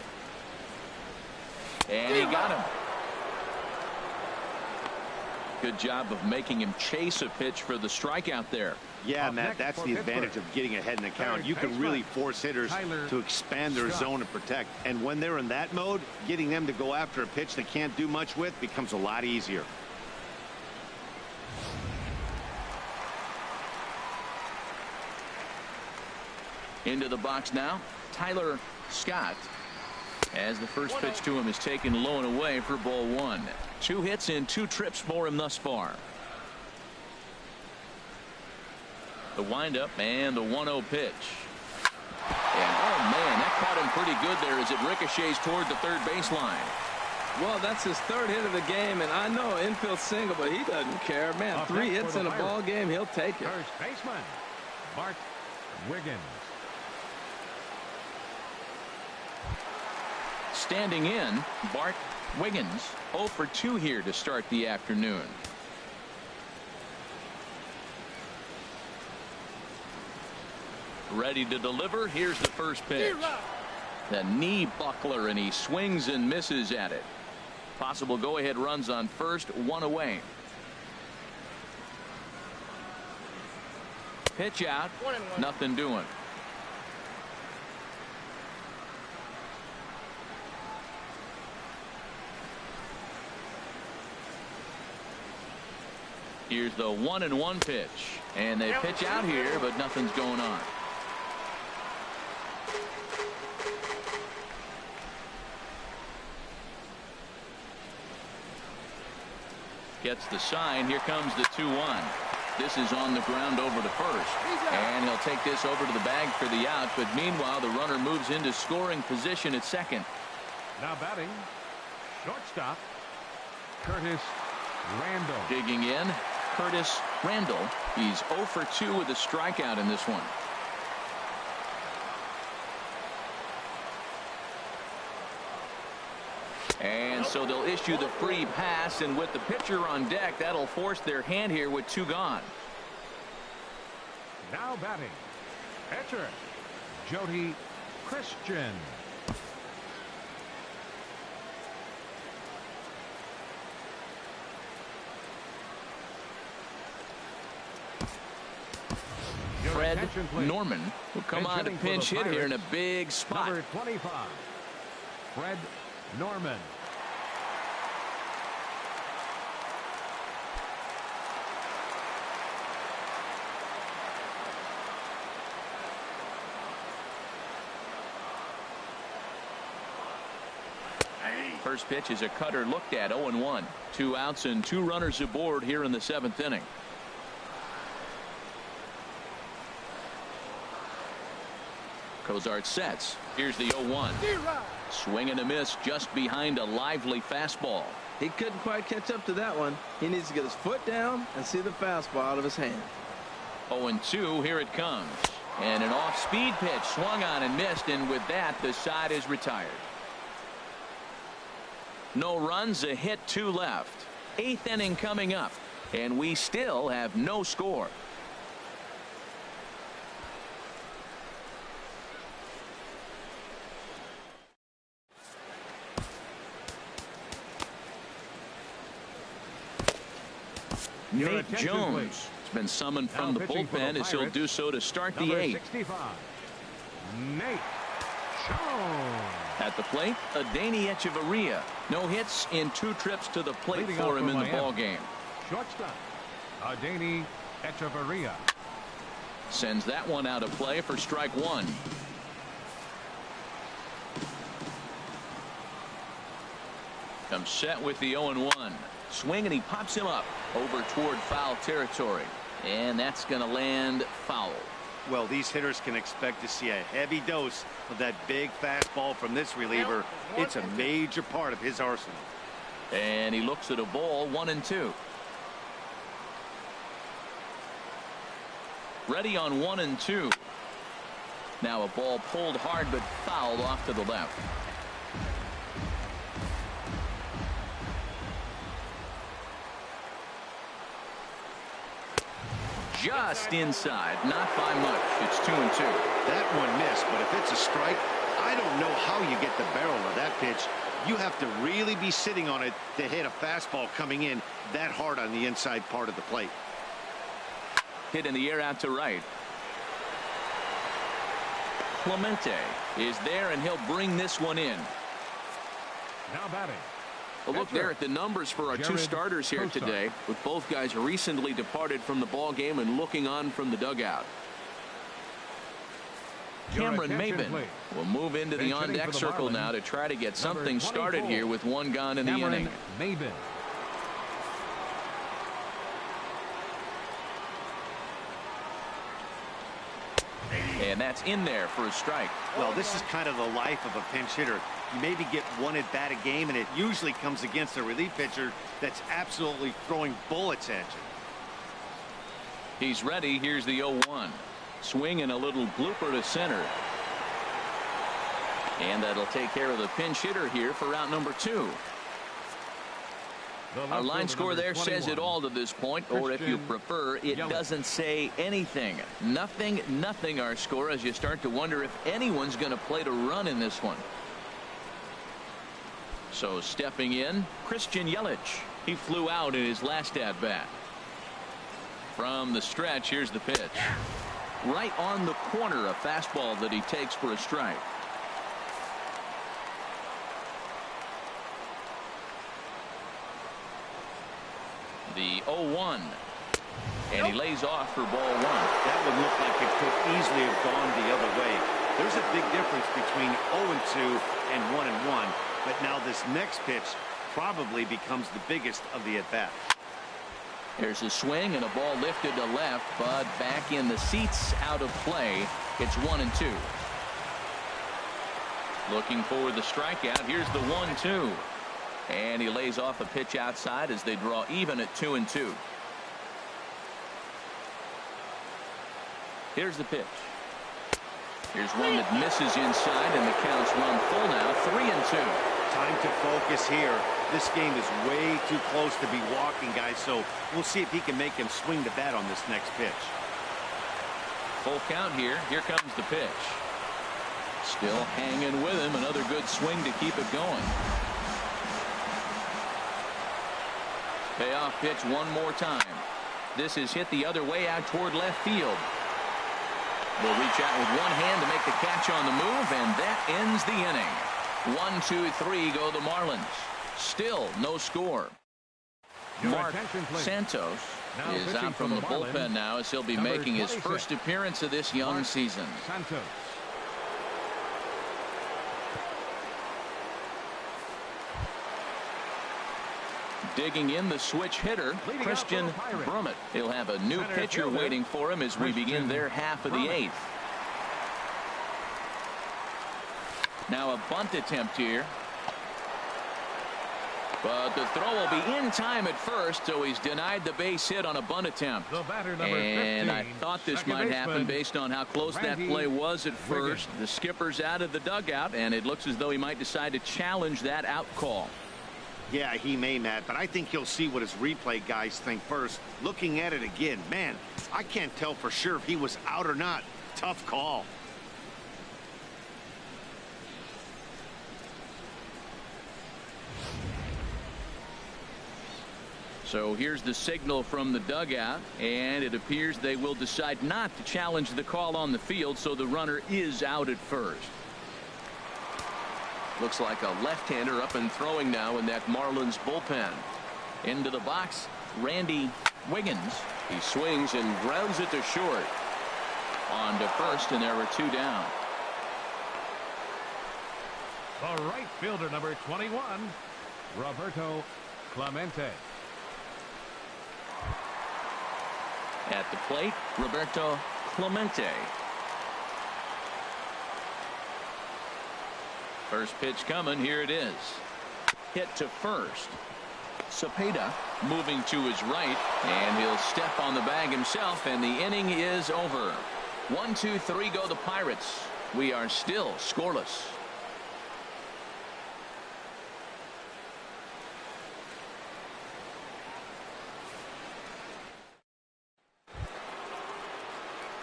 And he got him. Good job of making him chase a pitch for the strikeout there. Yeah, Matt, that's the advantage of getting ahead in the count. You can really force hitters to expand their zone and protect. And when they're in that mode, getting them to go after a pitch they can't do much with becomes a lot easier. Into the box now, Tyler Scott, as the first pitch to him is taken low and away for ball 1. 2 hits and 2 trips for him thus far. The windup and the 1-0 pitch. And oh man, that caught him pretty good there as it ricochets toward the third baseline. Well, that's his 3rd hit of the game, and I know infield single, but he doesn't care. Man, 3 hits in a ball game, he'll take it. First baseman, Bart Wiggins. Standing in, Bart Wiggins, 0 for 2 here to start the afternoon. Ready to deliver. Here's the first pitch. The knee buckler, and he swings and misses at it. Possible go-ahead runs on first, 1 away. Pitch out, nothing doing. Here's the 1-1 pitch. And they pitch out here, but nothing's going on. Gets the sign. Here comes the 2-1. This is on the ground over to first. And he'll take this over to the bag for the out. But meanwhile, the runner moves into scoring position at second. Now batting, shortstop, Curtis Randall. Digging in, Curtis Randall. He's 0 for 2 with a strikeout in this one. And so they'll issue the free pass, and with the pitcher on deck, that'll force their hand here with 2 gone. Now batting, pitcher, Jody Christian. Fred Norman will come on to pinch hit here in a big spot. Number 25, Fred Norman. First pitch is a cutter looked at. 0-1. 2 outs and 2 runners aboard here in the 7th inning. Cozart sets. Here's the 0-1. Swing and a miss just behind a lively fastball. He couldn't quite catch up to that one. He needs to get his foot down and see the fastball out of his hand. 0-2. Here it comes. And an off-speed pitch swung on and missed, and with that, the side is retired. No runs, a hit, 2 left. 8th inning coming up, and we still have no score. Nate Jones has been summoned from the bullpen as he'll do so to start the 8th. 65, Nate Jones. At the plate, Adeiny Echeverria. No hits in 2 trips to the plate for him in the ball game. Shortstop, Adeiny Echeverria. Sends that one out of play for strike 1. Comes set with the 0-1. Swing, and he pops him up over toward foul territory. And that's going to land foul. Well, these hitters can expect to see a heavy dose of that big fastball from this reliever. It's a major part of his arsenal. And he looks at a ball. 1-2. Ready on 1-2. Now a ball pulled hard but fouled off to the left. Just inside, not by much. It's 2-2. That one missed, but if it's a strike, I don't know how you get the barrel of that pitch. You have to really be sitting on it to hit a fastball coming in that hard on the inside part of the plate. Hit in the air out to right. Clemente is there, and he'll bring this one in. Now batting. A look there at the numbers for our 2 starters here today, with both guys recently departed from the ball game and looking on from the dugout. Cameron Maben will move into the on-deck circle now to try to get something started here with 1 gone in the inning. Maben. And that's in there for a strike. Well, this is kind of the life of a pinch hitter. You maybe get 1 at bat a game, and it usually comes against a relief pitcher that's absolutely throwing bullets at you. He's ready. Here's the 0-1. Swing and a little blooper to center. And that'll take care of the pinch hitter here for out number 2. Our line score there says it all to this point, or if you prefer, it doesn't say anything. Nothing our score, as you start to wonder if anyone's going to play to run in this one. So stepping in, Christian Yelich. He flew out in his last at bat. From the stretch, here's the pitch. Right on the corner, a fastball that he takes for a strike. The 0-1. And he lays off for ball 1. That would look like it could easily have gone the other way. There's a big difference between 0-2 and 1-1. But now this next pitch probably becomes the biggest of the at-bat. There's a swing and a ball lifted to left, but back in the seats, out of play. It's 1-2. Looking for the strikeout. Here's the 1-2. And he lays off a pitch outside as they draw even at 2-2. Here's the pitch. Here's one that misses inside, and the count's run full now. 3-2. Time to focus here. This game is way too close to be walking, guys, so we'll see if he can make him swing the bat on this next pitch. Full count here. Here comes the pitch. Still hanging with him. Another good swing to keep it going. Payoff pitch one more time. This is hit the other way out toward left field. Will reach out with one hand to make the catch on the move, and that ends the inning. 1, 2, 3 go the Marlins. Still no score. Mark Santos is out from the bullpen now, as he'll be making his first appearance of this young season. Santos. Digging in, the switch hitter, Christian Brummett. He'll have a new pitcher waiting for him as we begin their half of the 8th. Now a bunt attempt here. But the throw will be in time at first, so he's denied the base hit on a bunt attempt. And I thought this might happen based on how close that play was at first. The skipper's out of the dugout, and it looks as though he might decide to challenge that out call. Yeah, he may, Matt, but I think he'll see what his replay guys think first. Looking at it again, man, I can't tell for sure if he was out or not. Tough call. So here's the signal from the dugout, and it appears they will decide not to challenge the call on the field, so the runner is out at first. Looks like a left-hander up and throwing now in that Marlins bullpen. Into the box, Randy Wiggins. He swings and grounds it to short. On to first, and there were 2 down. The right fielder, number 21, Roberto Clemente. At the plate, Roberto Clemente. First pitch coming. Here it is. Hit to first. Cepeda moving to his right, and he'll step on the bag himself, and the inning is over. 1, 2, 3 go the Pirates. We are still scoreless.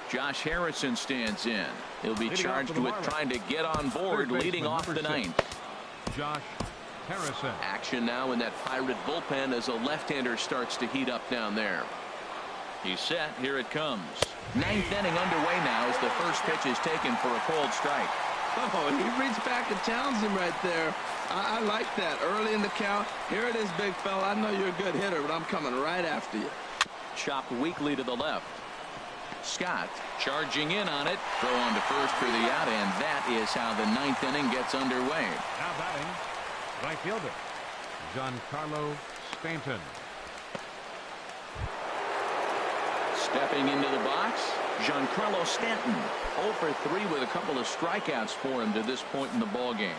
Josh Harrison stands in. He'll be charged with trying to get on board, leading off the 9th. Josh Harrison. Action now in that Pirate bullpen as a left-hander starts to heat up down there. He's set. Here it comes. 9th inning underway now as the first pitch is taken for a cold strike. Oh, he reached back and challenged him right there. I like that. Early in the count. Here it is, big fella. I know you're a good hitter, but I'm coming right after you. Chopped weakly to the left. Scott charging in on it. Throw on to first for the out, and that is how the 9th inning gets underway. Now batting, right fielder, Giancarlo Stanton. Stepping into the box, Giancarlo Stanton. 0 for 3 with a couple of strikeouts for him to this point in the ball game.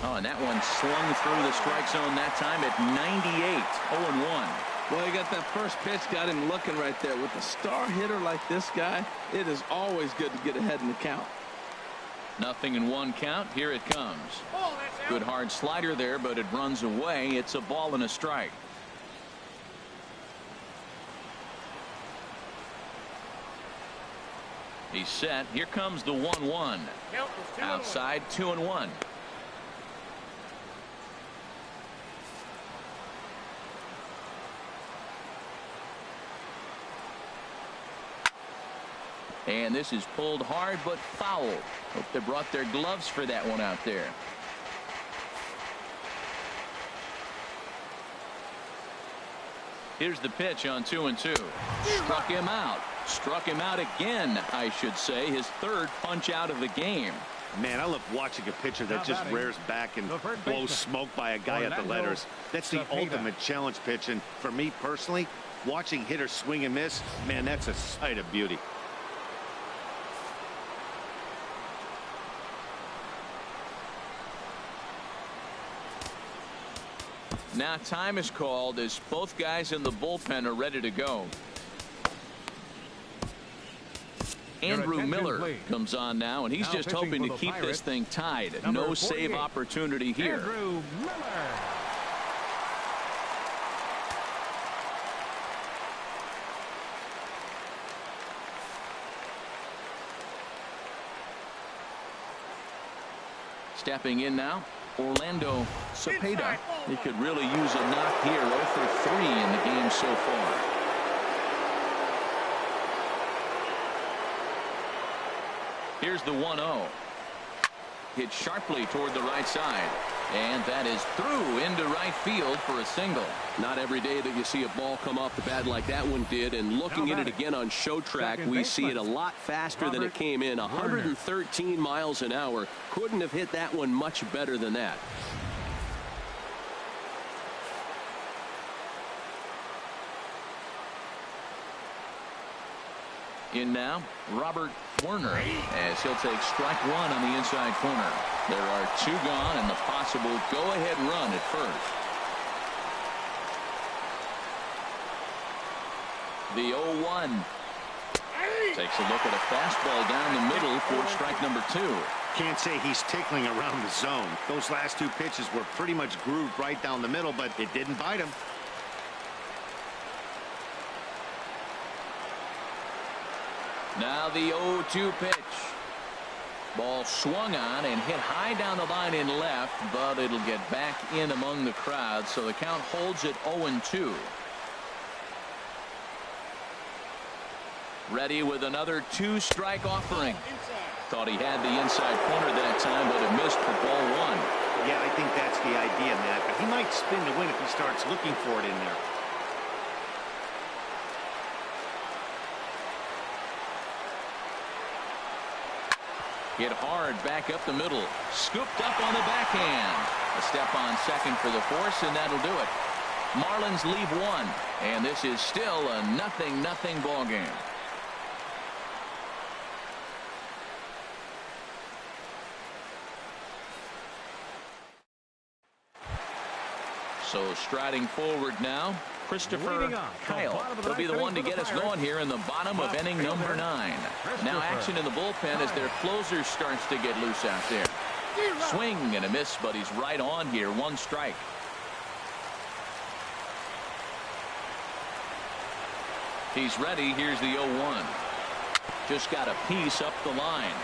Oh, and that one slung through the strike zone that time at 98. 0-1. Well, he got that first pitch, got him looking right there. With a star hitter like this guy, it is always good to get ahead in the count. 0-1 count. Here it comes. Good hard slider there, but it runs away. It's a ball and a strike. He's set. Here comes the 1-1. Outside, 2-1. And this is pulled hard but foul. Hope they brought their gloves for that one out there. Here's the pitch on 2-2. Struck him out. Struck him out again, I should say. His third punch out of the game. Man, I love watching a pitcher that just rears back and blows smoke by a guy at the letters. That's the ultimate challenge pitch. And for me personally, watching hitters swing and miss, man, that's a sight of beauty. Now time is called as both guys in the bullpen are ready to go. Andrew Miller comes on now, and he's just hoping to keep this thing tied. No save opportunity here. Andrew Miller. Stepping in now, Orlando Cepeda. He could really use a knock here. 0 for 3 in the game so far. Here's the 1-0. Hit sharply toward the right side. And that is through into right field for a single. Not every day that you see a ball come off the bat like that one did. And looking at it again on show track, we see it a lot faster than it came in. 113 miles an hour. Couldn't have hit that one much better than that. In now, Robert Werner, as he'll take strike one on the inside corner. There are 2 gone and the possible go-ahead run at first. The 0-1. Takes a look at a fastball down the middle for strike number 2. Can't say he's tickling around the zone. Those last 2 pitches were pretty much grooved right down the middle, but it didn't bite him. Now the 0-2 pitch. Ball swung on and hit high down the line in left, but it'll get back in among the crowd, so the count holds at 0-2. Ready with another 2-strike offering. Thought he had the inside corner that time, but it missed for ball 1. Yeah, I think that's the idea, Matt, but he might spin to win if he starts looking for it in there. Hit hard back up the middle. Scooped up on the backhand. A step on second for the force, and that'll do it. Marlins leave 1, and this is still a 0-0 ball game. So striding forward now, Christopher Kyle. He'll be the one to get us going here in the bottom of inning number 9. Now action in the bullpen as their closer starts to get loose out there. Swing and a miss, but he's right on here. 1 strike. He's ready. Here's the 0-1. Just got a piece up the line.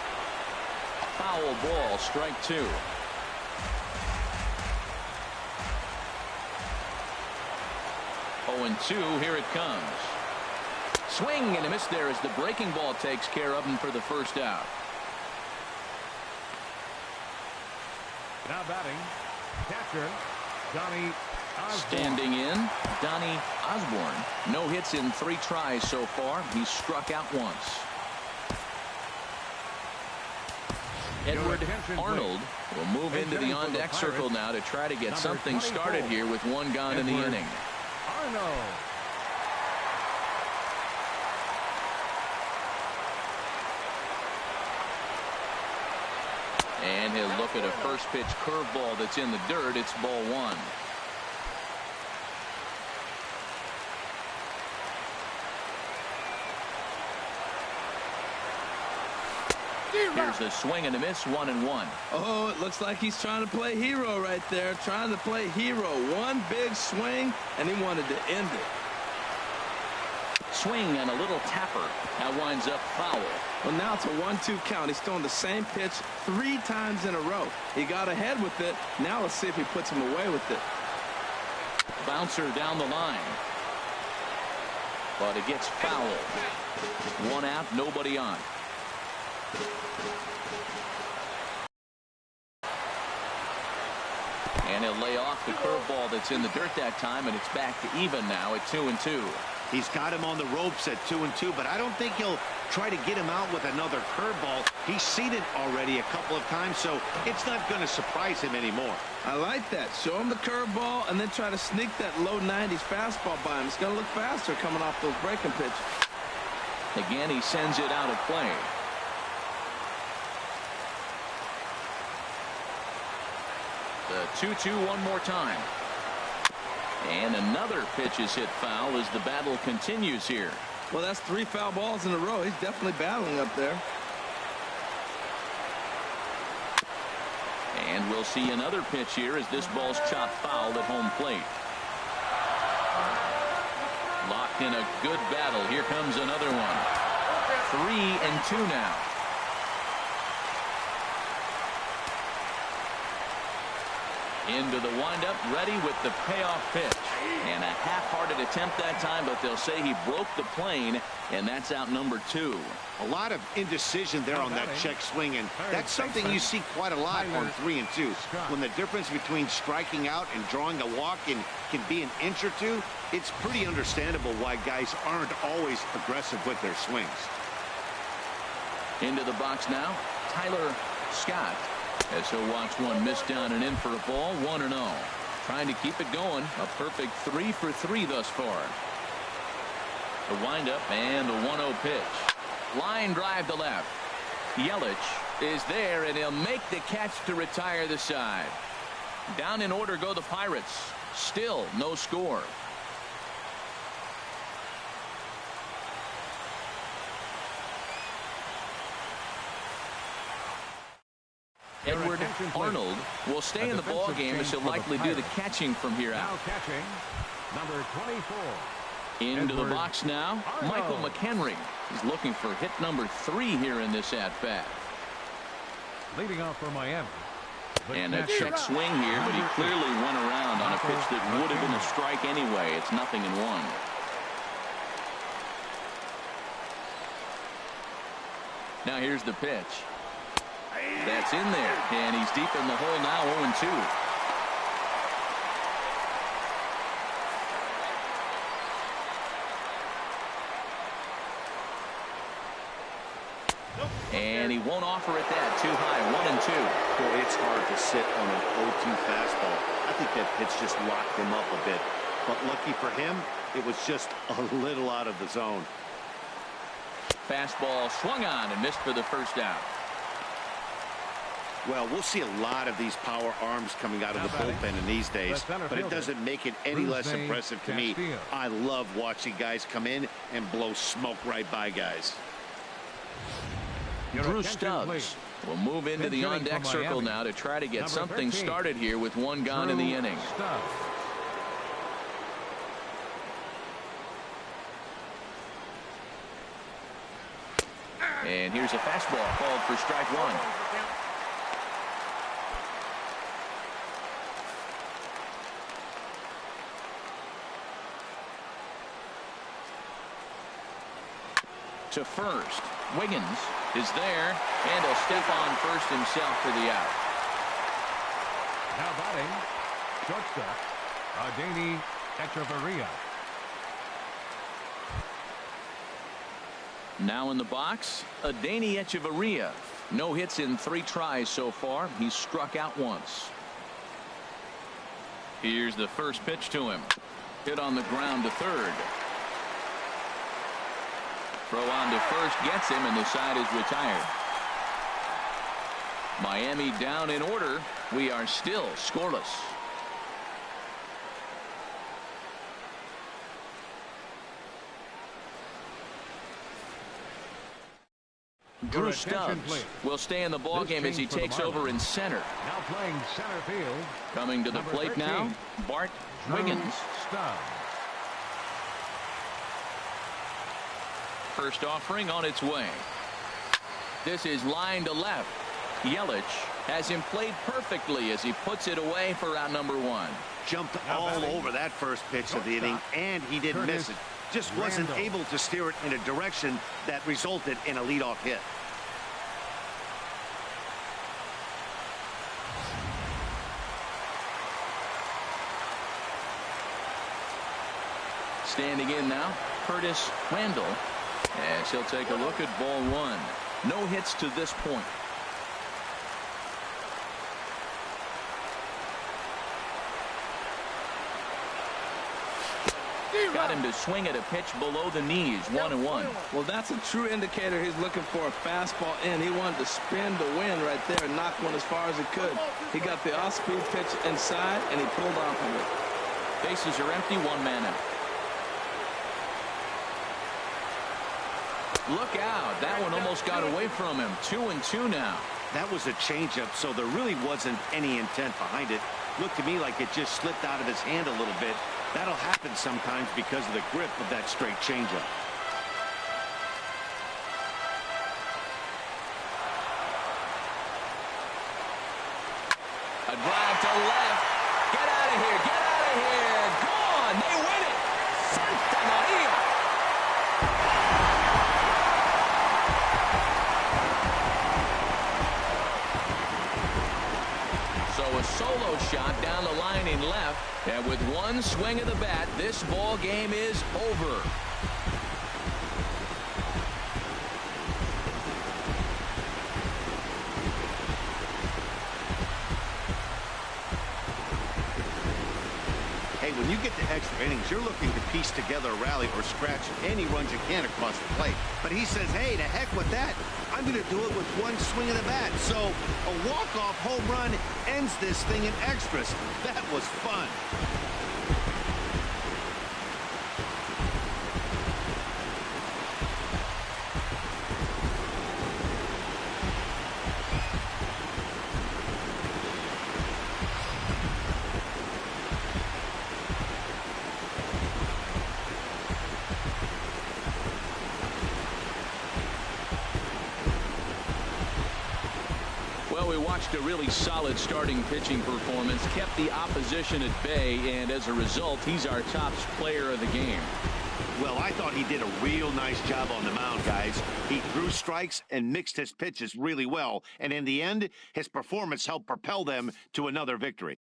Foul ball, strike 2. 0-2, here it comes. Swing and a miss there as the breaking ball takes care of him for the first out. Now batting, catcher, Donnie Osborne. Standing in, Donnie Osborne. No hits in 3 tries so far. He's struck out once. Edward Arnold will move into the on-deck circle now to try to get something started here with 1 gone in the inning. Arnold. And he'll look at a first pitch curveball that's in the dirt. It's ball 1. Here's a swing and a miss. 1-1. Oh, it looks like he's trying to play hero right there. Trying to play hero. 1 big swing, and he wanted to end it. Swing and a little tapper. That winds up foul. Well, now it's a 1-2 count. He's throwing the same pitch 3 times in a row. He got ahead with it. Now let's see if he puts him away with it. Bouncer down the line. But it gets fouled. 1 out, nobody on. And he'll lay off the curveball that's in the dirt that time, and it's back to even now at 2-2. He's got him on the ropes at 2-2, but I don't think he'll try to get him out with another curveball. He's seen it already a couple of times, so it's not going to surprise him anymore. I like that. Show him the curveball and then try to sneak that low 90s fastball by him. It's going to look faster coming off those breaking pitches. Again, he sends it out of play. The 2-2 one more time. And another pitch is hit foul as the battle continues here. Well, that's 3 foul balls in a row. He's definitely battling up there. And we'll see another pitch here as this ball's chopped foul at home plate. Locked in a good battle. Here comes another one. 3-2 now. Into the windup, ready with the payoff pitch. And a half-hearted attempt that time, but they'll say he broke the plane, and that's out number 2. A lot of indecision there on that check swing, and that's something you see quite a lot on 3-2. When the difference between striking out and drawing a walk can be an inch or two, it's pretty understandable why guys aren't always aggressive with their swings. Into the box now, Tyler Scott. As he'll watch one miss down and in for a ball. 1-0. Trying to keep it going. A perfect 3 for 3 thus far. The windup and the 1-0 pitch. Line drive to left. Yelich is there, and he'll make the catch to retire the side. Down in order go the Pirates. Still no score. Edward Arnold will stay in the ball game as he'll likely do the catching from here out. Now catching, number 24. Into the box now, Michael McHenry. He's looking for hit number 3 here in this at-bat. Leading off for Miami. And a check swing here, but he clearly went around on a pitch that would have been a strike anyway. It's 0-1. Now here's the pitch. That's in there, and he's deep in the hole now. 0-2. And he won't offer it that. Too high. 1-2. Boy, it's hard to sit on an 0-2 fastball. I think that pitch just locked him up a bit. But lucky for him, it was just a little out of the zone. Fastball swung on and missed for the first out. Well, we'll see a lot of these power arms coming out of the bullpen in these days, but it doesn't make it any less impressive to me. I love watching guys come in and blow smoke right by guys. Drew Stubbs will move into the on-deck circle now to try to get something started here with one gone in the inning. And here's a fastball called for strike 1. To first. Wiggins is there, and he'll step on first himself for the out. Now batting, shortstop, Adeiny Echeverria. Now in the box, Adeiny Echeverria. No hits in 3 tries so far. He's struck out once. Here's the first pitch to him. Hit on the ground to third. Throw on to first gets him, and the side is retired. Miami down in order. We are still scoreless. Drew Stubbs will stay in the ball game as he takes over in center. Now playing center field. Coming to the plate now, Bart Wiggins. Stubbs. First offering on its way. This is line to left. Yelich has him played perfectly as he puts it away for out number 1. Jumped all over that first pitch of the inning, and he didn't miss it. Just wasn't able to steer it in a direction that resulted in a leadoff hit. Standing in now, Curtis Randall, as he'll take a look at ball one. No hits to this point. Got him to swing at a pitch below the knees, 1-1. Well, that's a true indicator he's looking for a fastball in. He wanted to spin the wind right there and knock one as far as he could. He got the off-speed pitch inside, and he pulled off of it. Bases are empty, one man out. Look out. That one almost got away from him. 2-2 now. That was a changeup, so there really wasn't any intent behind it. Looked to me like it just slipped out of his hand a little bit. That'll happen sometimes because of the grip of that straight changeup. A drive to left. Get out of here. Get out of here. Gone. They win it. Santa Maria. So a solo shot down the line in left. And with one swing of the bat, this ball game is over. Hey, when you get to extra innings, you're looking to piece together a rally or scratch any runs you can across the plate. But he says, hey, to heck with that. I'm going to do it with one swing of the bat. So a walk-off home run ends this thing in extras. That was fun. Well, we watched a really solid starting pitching performance, kept the opposition at bay, and as a result, he's our top player of the game. Well, I thought he did a real nice job on the mound, guys. He threw strikes and mixed his pitches really well, and in the end, his performance helped propel them to another victory.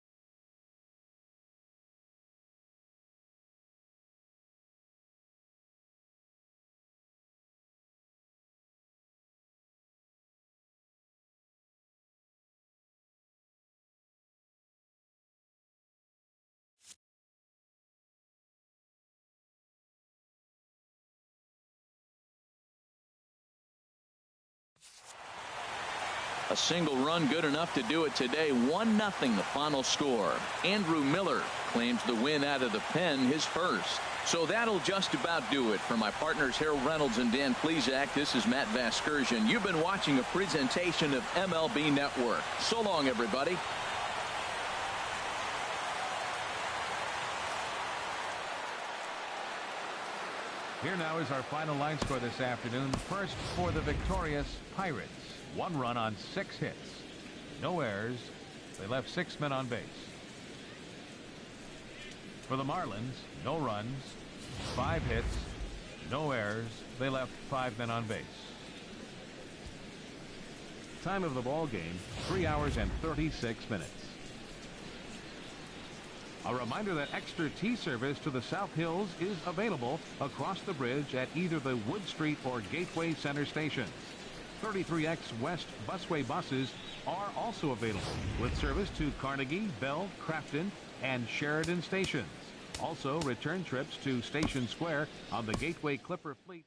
A single run good enough to do it today. 1-0 the final score. Andrew Miller claims the win out of the pen, his first. So that'll just about do it. For my partners Harold Reynolds and Dan Plesac, this is Matt Vasgersian. You've been watching a presentation of MLB Network. So long, everybody. Here now is our final line score this afternoon. First for the victorious Pirates. 1 run on 6 hits. No errors. They left 6 men on base. For the Marlins, no runs, 5 hits, no errors. They left 5 men on base. Time of the ball game, 3 hours and 36 minutes. A reminder that extra T service to the South Hills is available across the bridge at either the Wood Street or Gateway Center stations. 33X West busway buses are also available with service to Carnegie, Bell, Crafton, and Sheridan stations. Also, return trips to Station Square on the Gateway Clipper fleet.